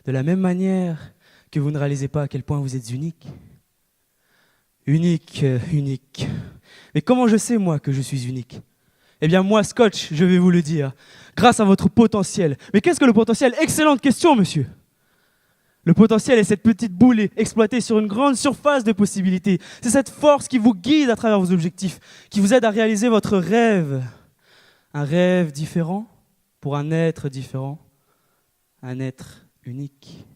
De la même manière que vous ne réalisez pas à quel point vous êtes unique. Unique. Mais comment je sais, moi, que je suis unique? Eh bien, moi, Scotch, je vais vous le dire, grâce à votre potentiel. Mais qu'est-ce que le potentiel? Excellente question, monsieur. Le potentiel est cette petite boule exploitée sur une grande surface de possibilités. C'est cette force qui vous guide à travers vos objectifs, qui vous aide à réaliser votre rêve. Un rêve différent pour un être différent, un être unique.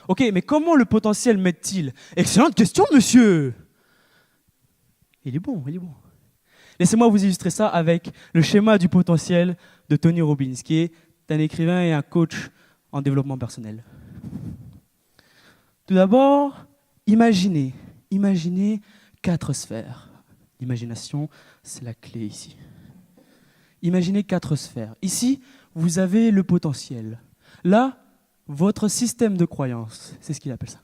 Ok, mais comment le potentiel m'aide-t-il? Excellente question, monsieur. Il est bon. Laissez-moi vous illustrer ça avec le schéma du potentiel de Tony Robbins, qui est un écrivain et un coach en développement personnel. Tout d'abord, imaginez 4 sphères. L'imagination, c'est la clé ici. Imaginez 4 sphères. Ici, vous avez le potentiel. Là, votre système de croyance, c'est ce qu'il appelle ça.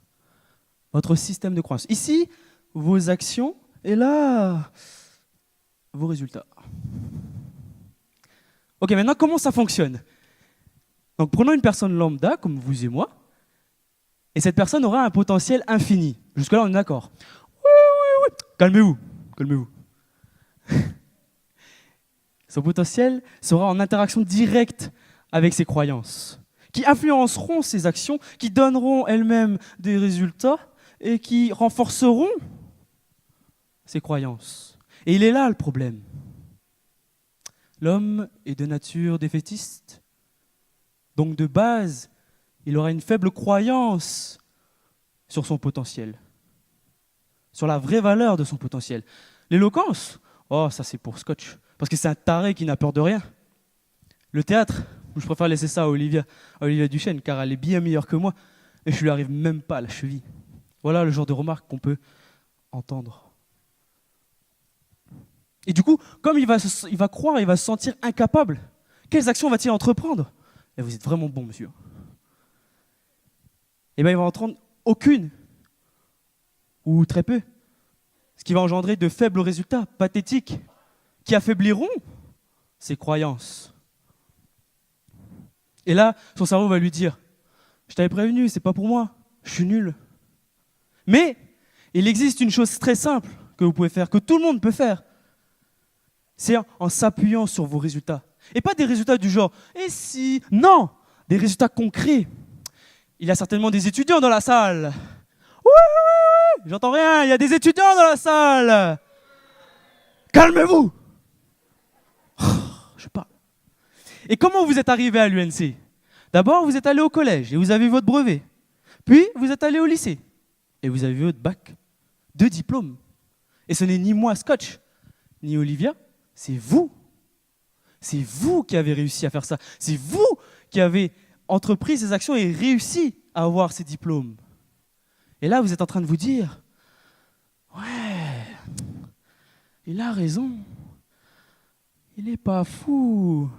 Votre système de croyance. Ici, vos actions, et là, vos résultats. Ok, maintenant, comment ça fonctionne? Donc, prenons une personne lambda, comme vous et moi, et cette personne aura un potentiel infini. Jusque-là, on est d'accord. Oui. Calmez-vous. Son potentiel sera en interaction directe avec ses croyances, qui influenceront ses actions, qui donneront elles-mêmes des résultats et qui renforceront ses croyances. Et il est là le problème. L'homme est de nature défaitiste. Donc de base, il aura une faible croyance sur son potentiel, sur la vraie valeur de son potentiel. L'éloquence, oh ça c'est pour Scotch, parce que c'est un taré qui n'a peur de rien. Le théâtre, je préfère laisser ça à Olivia Duchesne, car elle est bien meilleure que moi, et je lui arrive même pas à la cheville. Voilà le genre de remarques qu'on peut entendre. Et du coup, comme il va croire, il va se sentir incapable, quelles actions va-t-il entreprendre? Et vous êtes vraiment bon, monsieur. Eh bien, il va en prendre aucune, ou très peu, ce qui va engendrer de faibles résultats pathétiques, qui affaibliront ses croyances. Et là, son cerveau va lui dire, je t'avais prévenu, c'est pas pour moi, je suis nul. Mais il existe une chose très simple que vous pouvez faire, que tout le monde peut faire. C'est en s'appuyant sur vos résultats. Et pas des résultats du genre « et si ?» Non, des résultats concrets. Il y a certainement des étudiants dans la salle. Oui, j'entends rien, il y a des étudiants dans la salle. Calmez-vous. Je parle. Et comment vous êtes arrivé à l'UNC? D'abord, vous êtes allé au collège et vous avez eu votre brevet. Puis, vous êtes allé au lycée et vous avez eu votre bac. 2 diplômes. Et ce n'est ni moi, Scotch, ni Olivia, c'est vous. C'est vous qui avez réussi à faire ça. C'est vous qui avez entrepris ces actions et réussi à avoir ces diplômes. Et là, vous êtes en train de vous dire, ouais, il a raison. Il n'est pas fou,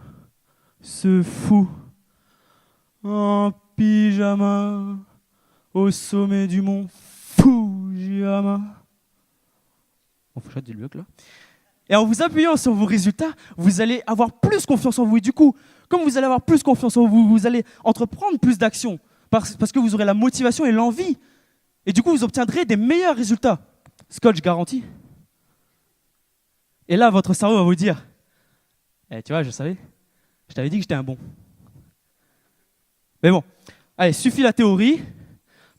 ce fou. En pyjama, au sommet du mont Fujiyama. On faut du bloc là. Et en vous appuyant sur vos résultats, vous allez avoir plus confiance en vous. Et du coup, comme vous allez avoir plus confiance en vous, vous allez entreprendre plus d'actions parce que vous aurez la motivation et l'envie. Et du coup, vous obtiendrez des meilleurs résultats. Scotch garanti. Et là, votre cerveau va vous dire, tu vois, je savais, je t'avais dit que j'étais un bon. Mais bon, allez, suffit la théorie,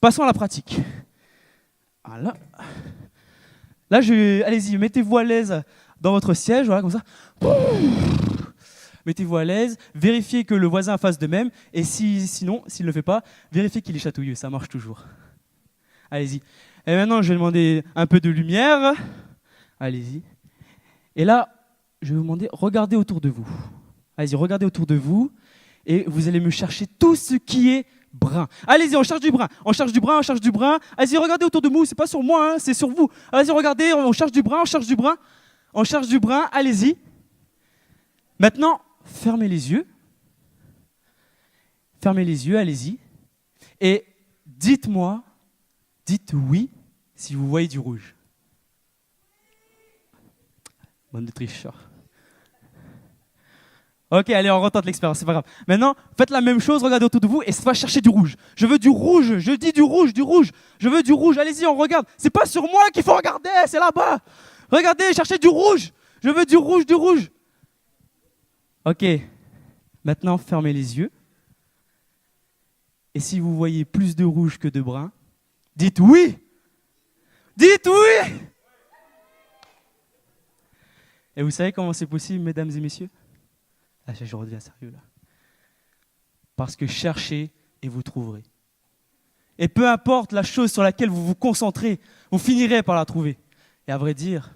passons à la pratique. Voilà. Là, allez-y, mettez-vous à l'aise dans votre siège, voilà, comme ça. Mettez-vous à l'aise, vérifiez que le voisin fasse de même, et sinon, s'il ne le fait pas, vérifiez qu'il est chatouilleux, ça marche toujours. Allez-y. Et maintenant, je vais demander un peu de lumière. Allez-y. Et là, je vais vous demander, regardez autour de vous. Allez-y, regardez autour de vous, et vous allez me chercher tout ce qui est brun. Allez-y, on cherche du brun, on cherche du brun, on cherche du brun. Allez-y, regardez autour de vous, c'est pas sur moi, hein, c'est sur vous. Allez-y, regardez, on cherche du brun, on cherche du brun. On cherche du brun, allez-y. Maintenant, fermez les yeux. Fermez les yeux, allez-y. Et dites oui si vous voyez du rouge. Bande de tricheurs. Ok, allez, on retente l'expérience, c'est pas grave. Maintenant, faites la même chose, regardez autour de vous et va chercher du rouge. Je veux du rouge, je dis du rouge. Je veux du rouge, allez-y, on regarde. C'est pas sur moi qu'il faut regarder, c'est là-bas. Regardez, cherchez du rouge. Je veux du rouge. Ok, maintenant, fermez les yeux. Et si vous voyez plus de rouge que de brun, dites oui. Dites oui. Et vous savez comment c'est possible, mesdames et messieurs ? Là, je redeviens sérieux là. Parce que cherchez et vous trouverez. Et peu importe la chose sur laquelle vous vous concentrez, vous finirez par la trouver. Et à vrai dire,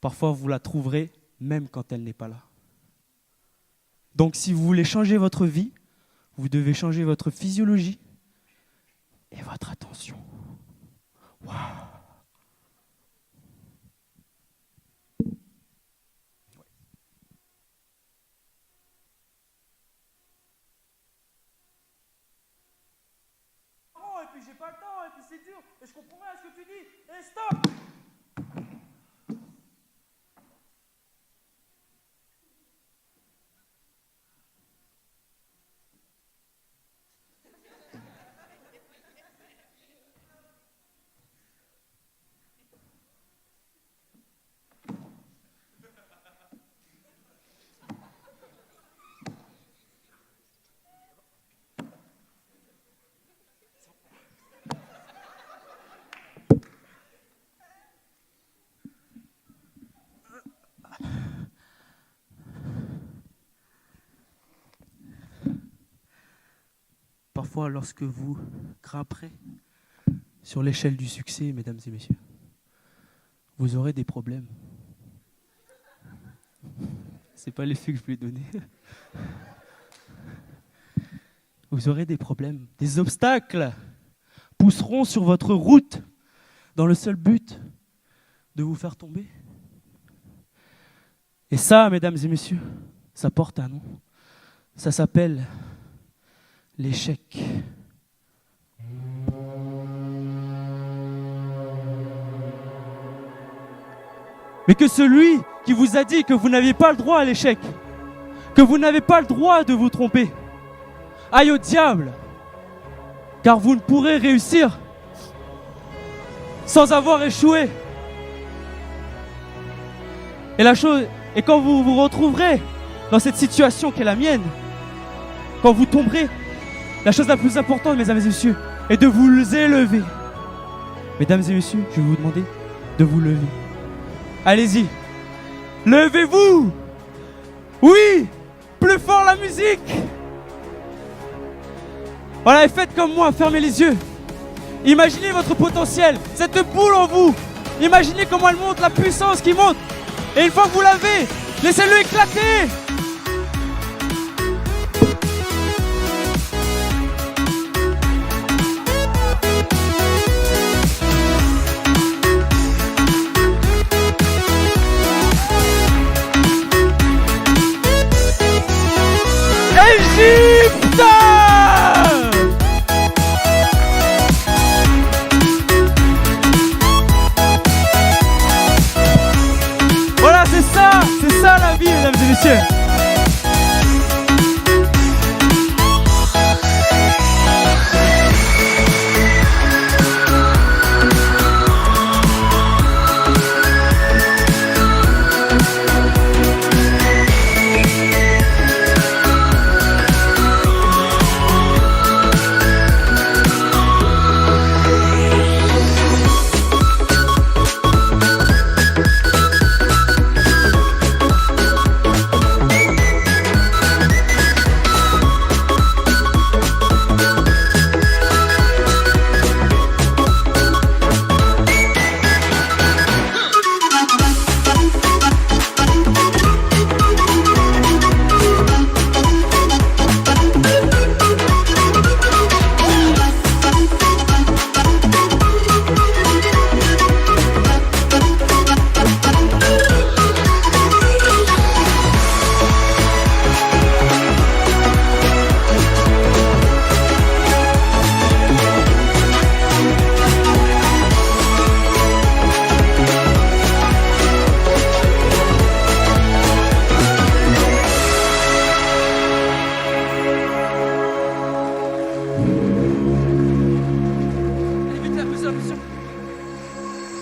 parfois vous la trouverez même quand elle n'est pas là. Donc si vous voulez changer votre vie, vous devez changer votre physiologie et votre attention. Waouh! Et puis j'ai pas le temps, et puis c'est dur, et je comprends rien à ce que tu dis, et stop! Parfois, lorsque vous grimperez sur l'échelle du succès, mesdames et messieurs, vous aurez des problèmes. C'est pas l'effet que je voulais donner. Vous aurez des problèmes. Des obstacles pousseront sur votre route dans le seul but de vous faire tomber. Et ça, mesdames et messieurs, ça porte un nom. Ça s'appelle l'échec. Mais que celui qui vous a dit que vous n'aviez pas le droit à l'échec, que vous n'avez pas le droit de vous tromper, aille au diable, car vous ne pourrez réussir sans avoir échoué. Et quand vous vous retrouverez dans cette situation qui est la mienne, quand vous tomberez, la chose la plus importante, mesdames et messieurs, est de vous élever. Mesdames et messieurs, je vais vous demander de vous lever. Allez-y, levez-vous. Oui, plus fort la musique. Voilà, et faites comme moi, fermez les yeux. Imaginez votre potentiel, cette boule en vous. Imaginez comment elle monte, la puissance qui monte. Et une fois que vous l'avez, laissez-le éclater. Égypte! Voilà, c'est ça la vie, mesdames et messieurs.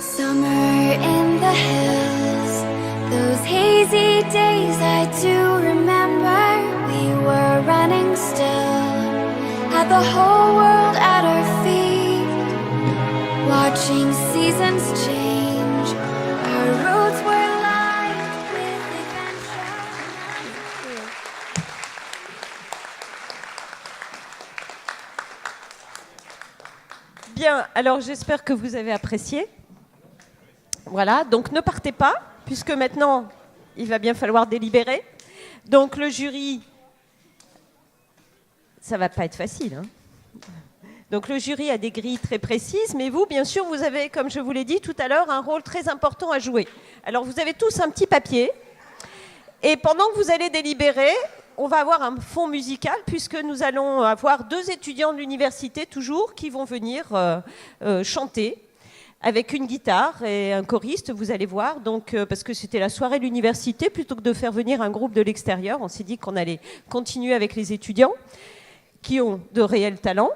Summer in the hills, those hazy days I do remember. We were running still, had the whole world at our feet, watching seasons change. Our roads were lined with adventure. Bien, alors j'espère que vous avez apprécié. Voilà, donc ne partez pas, puisque maintenant, il va bien falloir délibérer. Donc le jury, ça va pas être facile, hein. Donc le jury a des grilles très précises, mais vous, bien sûr, vous avez, comme je vous l'ai dit tout à l'heure, un rôle très important à jouer. Alors vous avez tous un petit papier, et pendant que vous allez délibérer, on va avoir un fond musical, puisque nous allons avoir 2 étudiants de l'université, toujours, qui vont venir chanter, avec une guitare et un choriste, vous allez voir. Donc, parce que c'était la soirée de l'université, plutôt que de faire venir un groupe de l'extérieur, on s'est dit qu'on allait continuer avec les étudiants qui ont de réels talents.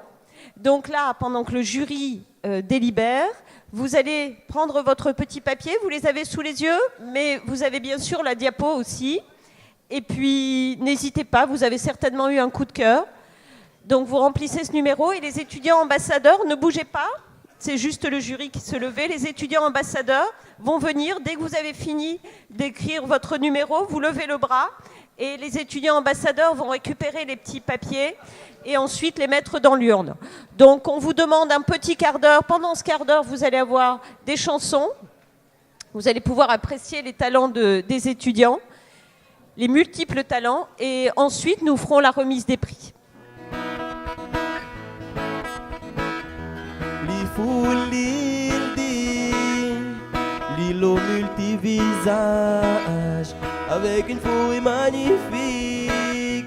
Donc là, pendant que le jury délibère, vous allez prendre votre petit papier, vous les avez sous les yeux, mais vous avez bien sûr la diapo aussi. Et puis, n'hésitez pas, vous avez certainement eu un coup de cœur. Donc, vous remplissez ce numéro et les étudiants ambassadeurs, ne bougez pas. C'est juste le jury qui se levait. Les étudiants ambassadeurs vont venir. Dès que vous avez fini d'écrire votre numéro, vous levez le bras. Et les étudiants ambassadeurs vont récupérer les petits papiers et ensuite les mettre dans l'urne. Donc, on vous demande un petit quart d'heure. Pendant ce quart d'heure, vous allez avoir des chansons. Vous allez pouvoir apprécier les talents des étudiants, les multiples talents. Et ensuite, nous ferons la remise des prix. L'île au multivisage, avec une forêt magnifique,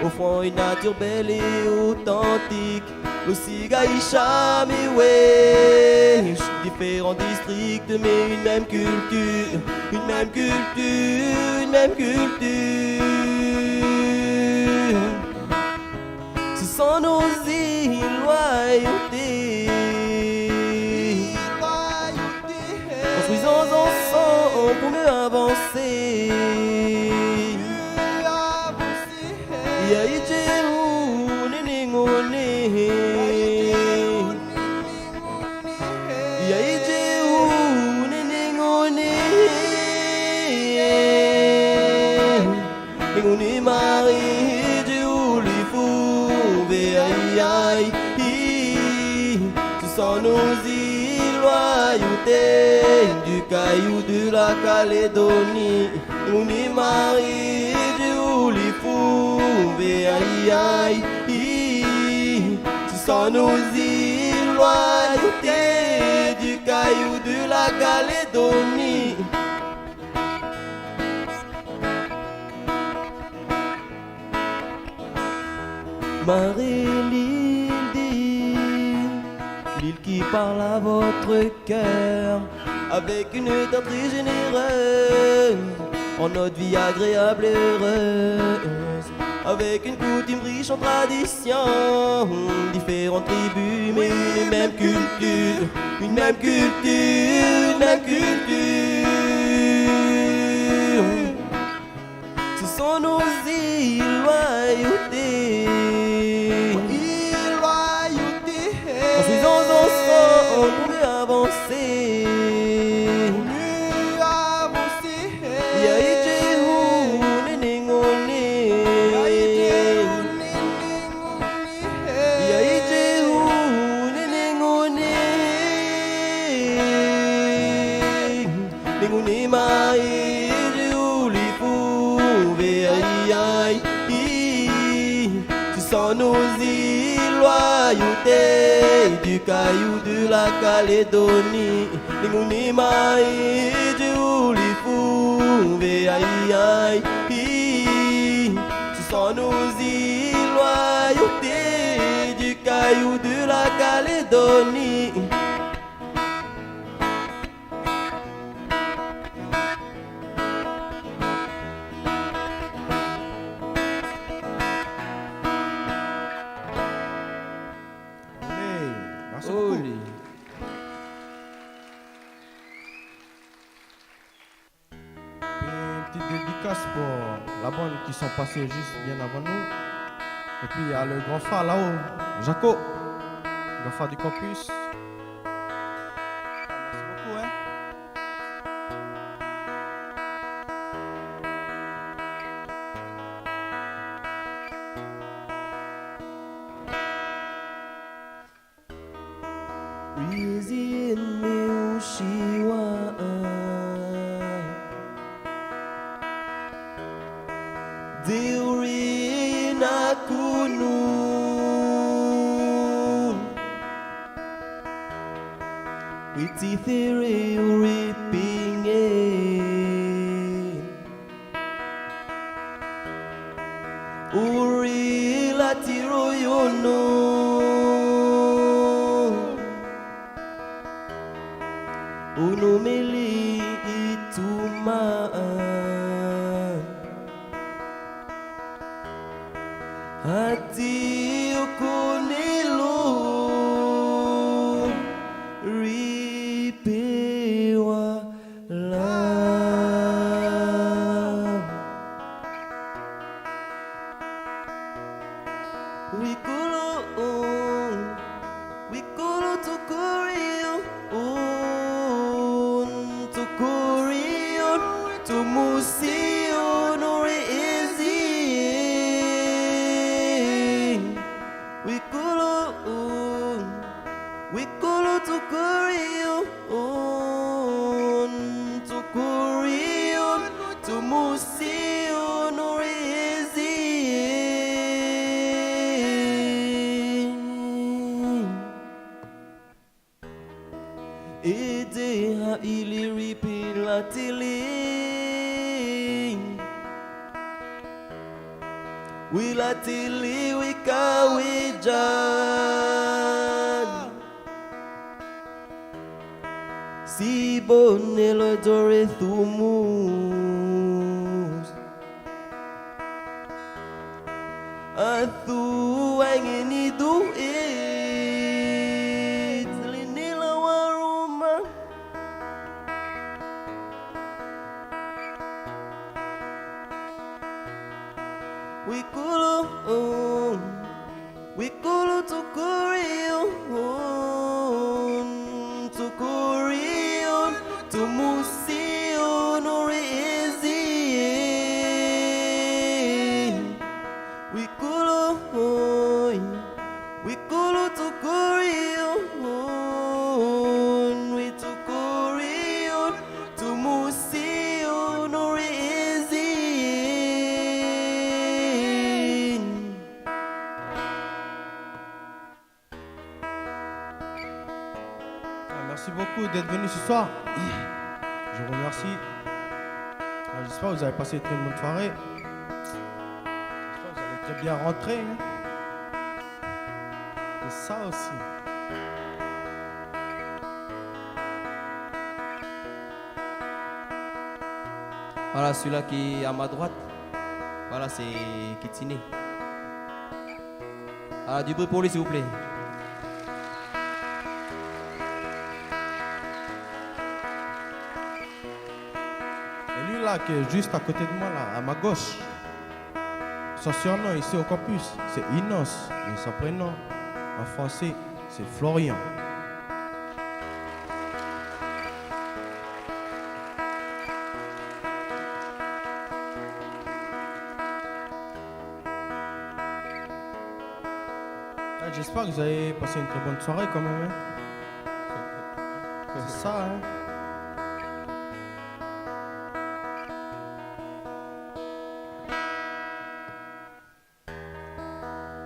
offrant une nature belle et authentique. L'Osigaïcha, mais ouais, différents districts, mais une même culture, une même culture, une même culture. Ce sont nos îles loyautés. Construisons ensemble pour mieux avancer. Ai du caillou de la Calédonie. On est mariés du Oulifou, aïe aïe, ce sont nos îles loyautés du caillou de la Calédonie. Marie-Lille, l'île qui parle à votre cœur, avec une tendresse généreuse, en notre vie agréable et heureuse, avec une coutume riche en traditions, différentes tribus mais une même culture, une même culture, une même culture. Ce sont nos îles loyautés. Construisons ensemble pour mieux avancer. Pour mieux avancer. Yaïdjehou, néningone. Yaïdjehou, néningone. Ningone maïdjehou, lipou, aïe aïe. Ce sont nos îles loyautés du caillou de la Calédonie. Ninguni maï du Oulifou, aïe aïe. Ce sont nos îles loyautés du caillou de la Calédonie. Merci beaucoup. Une petite dédicace pour la bande qui sont passés juste bien avant nous. Et puis il y a le grand frère là-haut, Jaco, grand frère du campus. Merci beaucoup, hein. Rizi eme ushiwa Deuri na kunu Iti there uripinge Uri latiro yono Unomeli itumaan Hati ukunilo Ripewa lam Wikolo tukurio Tukurion Tumusion Ezi Wikolo tukurion Tukurion Tumusion Ezi Ede ha ili la tili Wila tili wika wijan Si bonelo dore thumus Athu angini du it Linila waruma Wikulu tukurion Tumusion Ezi Wikulu tukurion beaucoup d'être venus ce soir. Je vous remercie. J'espère que vous avez passé une très bonne soirée. J'espère que vous allez très bien rentrer. Hein. C'est ça aussi. Voilà, celui-là qui est à ma droite. Voilà, c'est Kitsine. Ah, du bruit pour lui, s'il vous plaît. Et lui là, qui est juste à côté de moi, là, à ma gauche. Son surnom ici au campus, c'est Inos. Mais son prénom, en français, c'est Florian. J'espère que vous avez passé une très bonne soirée quand même. Hein. C'est ça, hein.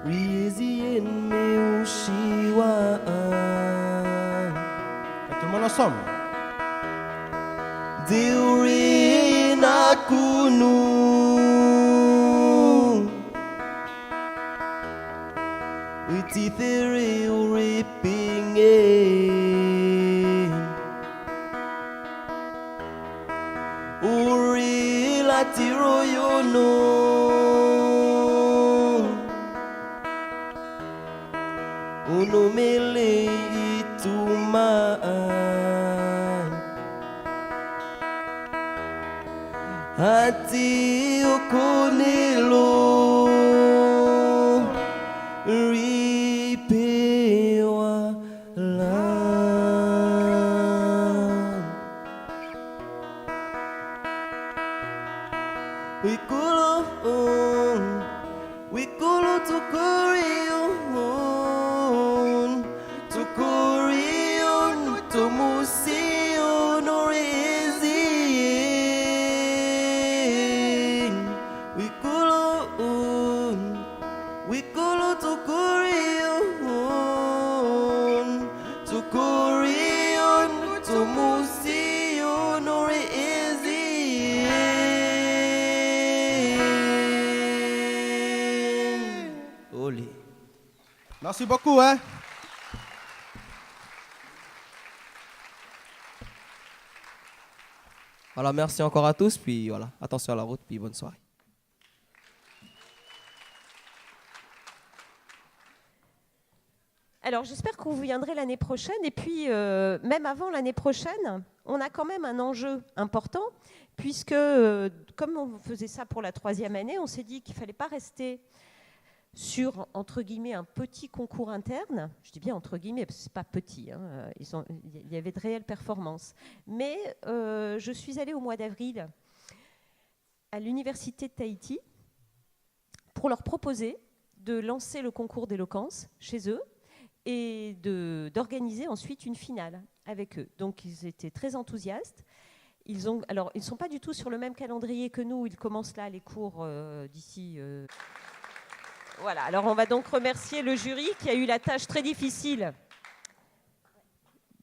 Et tout le monde ensemble. Tithere uripingin Uri latiro yono Unumele itumaan Hati okonelo Merci beaucoup, hein. Voilà, merci encore à tous, puis voilà, attention à la route, puis bonne soirée. Alors j'espère que vous viendrez l'année prochaine et puis même avant l'année prochaine, on a quand même un enjeu important puisque comme on faisait ça pour la 3e année, on s'est dit qu'il ne fallait pas rester sur, entre guillemets, un petit concours interne. Je dis bien entre guillemets, parce que ce n'est pas petit. Hein. Il y avait de réelles performances. Mais je suis allée au mois d'avril à l'université de Tahiti pour leur proposer de lancer le concours d'éloquence chez eux et d'organiser ensuite une finale avec eux. Donc ils étaient très enthousiastes. Ils ne sont pas du tout sur le même calendrier que nous. Ils commencent là les cours d'ici... Voilà, alors on va donc remercier le jury qui a eu la tâche très difficile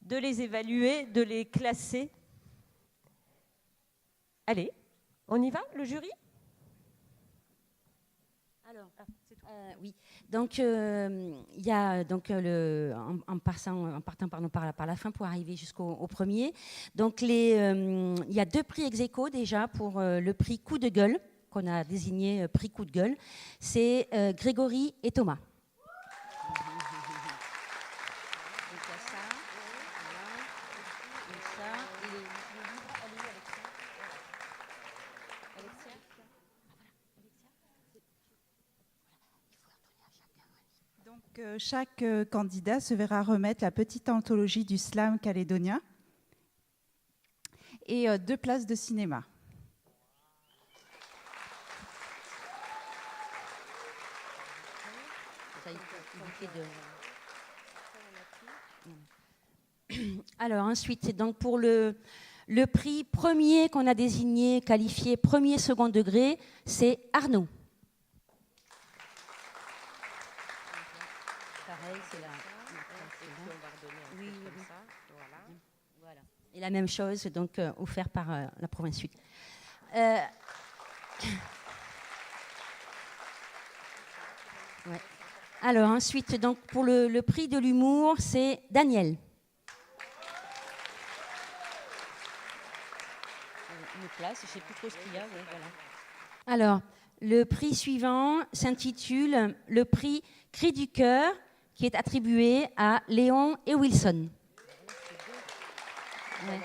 de les évaluer, de les classer. Allez, on y va, le jury ? Alors, oui. Donc, il y a donc en partant par la fin pour arriver jusqu'au premier. Donc, il y a 2 prix ex-aequo déjà pour le prix coup de gueule qu'on a désigné prix coup de gueule. C'est Grégory et Thomas. Donc, chaque candidat se verra remettre la petite anthologie du slam calédonien et 2 places de cinéma. Alors ensuite, donc pour le prix premier qu'on a désigné, qualifié premier second degré, c'est Arnaud. Pareil, c'est là. Oui, comme ça, voilà. Et la même chose, donc, offert par la province sud. Ouais. Alors, ensuite, donc, pour le prix de l'humour, c'est Daniel. Une place, je ne sais plus trop ce qu'il y a. Ouais, voilà. Alors, le prix suivant s'intitule le prix Cri du cœur, qui est attribué à Léon et Wilson. Ouais.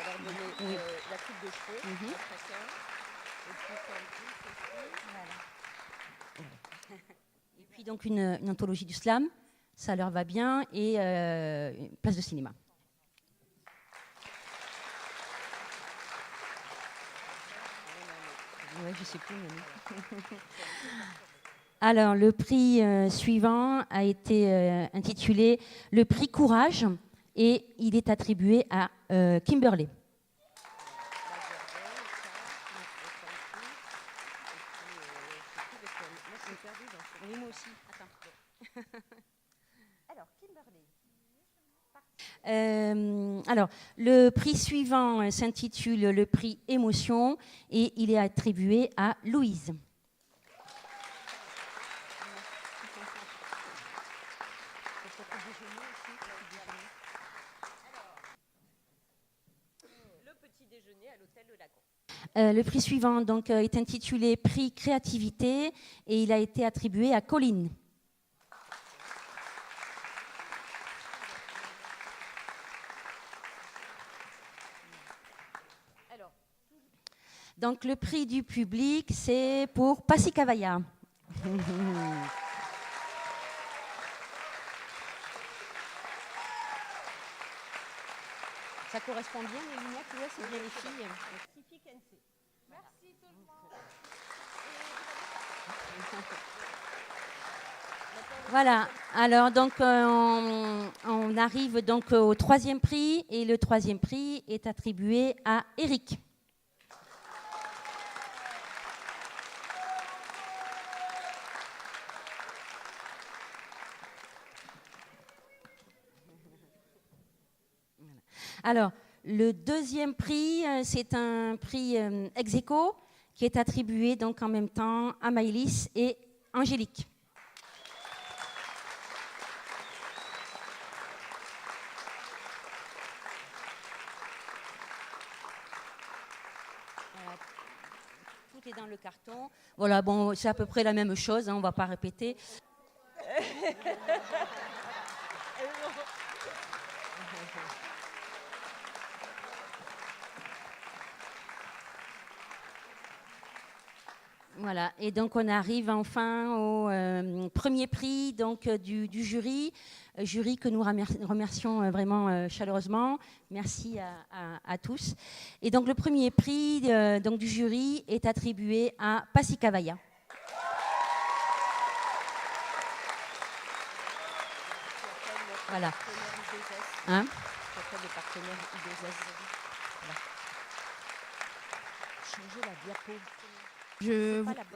Oui. La coupe de cheveux, Mhm. après ça. Et puis donc une anthologie du slam, ça leur va bien, et une place de cinéma. Ouais, je sais plus. Alors, le prix suivant a été intitulé le prix Courage, et il est attribué à Kimberley. Oui, moi aussi. Attends. Alors, Kimberley. Alors, le prix suivant s'intitule le prix Émotion, et il est attribué à Louise. Le prix suivant donc, est intitulé Prix Créativité, et il a été attribué à Colline. Donc le prix du public, c'est pour Passy Cavalla. Ça correspond bien, les lunettes, tu vois, c'est bien les filles. Merci tout le monde. Voilà, alors donc on arrive donc au troisième prix, et le troisième prix est attribué à Eric. Alors, le deuxième prix, c'est un prix ex aequo qui est attribué donc en même temps à Maëlys et Angélique. Voilà. Tout est dans le carton. Voilà, bon, c'est à peu près la même chose, hein, on ne va pas répéter. Voilà, et donc on arrive enfin au premier prix donc, du jury que nous remercions vraiment chaleureusement. Merci à tous. Et donc le premier prix donc, du jury est attribué à Passy Cavalla. Voilà. Hein? Le partenaire I2S. Voilà. Changer la diapo.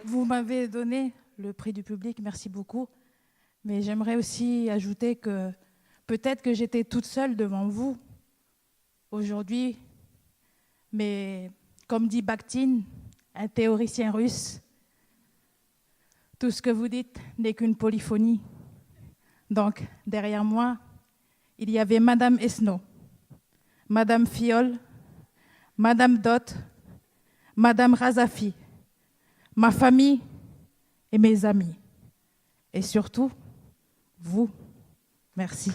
Vous m'avez donné le prix du public, merci beaucoup. Mais j'aimerais aussi ajouter que peut-être que j'étais toute seule devant vous aujourd'hui, mais comme dit Bakhtin, un théoricien russe, tout ce que vous dites n'est qu'une polyphonie. Donc, derrière moi, il y avait Madame Esnault, Madame Fiol, Madame Dot, Madame Razafi, ma famille et mes amis. Et surtout, vous. Merci.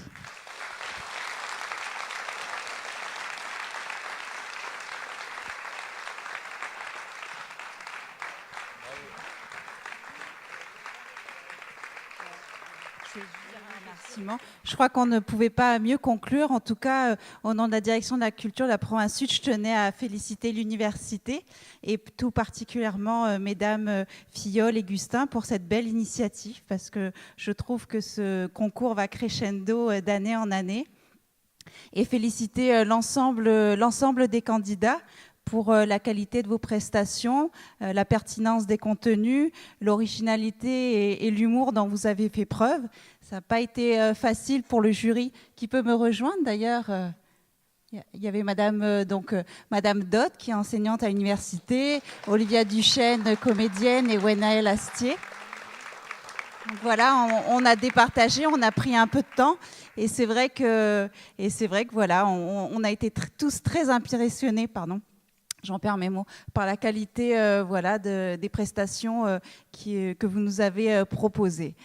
Je crois qu'on ne pouvait pas mieux conclure. En tout cas, au nom de la direction de la culture de la province sud, je tenais à féliciter l'université et tout particulièrement mesdames Fiol et Gustin pour cette belle initiative, parce que je trouve que ce concours va crescendo d'année en année. Et féliciter l'ensemble des candidats pour la qualité de vos prestations, la pertinence des contenus, l'originalité et l'humour dont vous avez fait preuve. Ça n'a pas été facile pour le jury qui peut me rejoindre d'ailleurs. Il y avait Madame Dott, qui est enseignante à l'université, Olivia Duchesne, comédienne, et Wenaël Astier. Donc voilà, on a départagé, on a pris un peu de temps, et c'est vrai que voilà, on a été tous très impressionnés, j'en perds mes mots, par la qualité des prestations que vous nous avez proposées.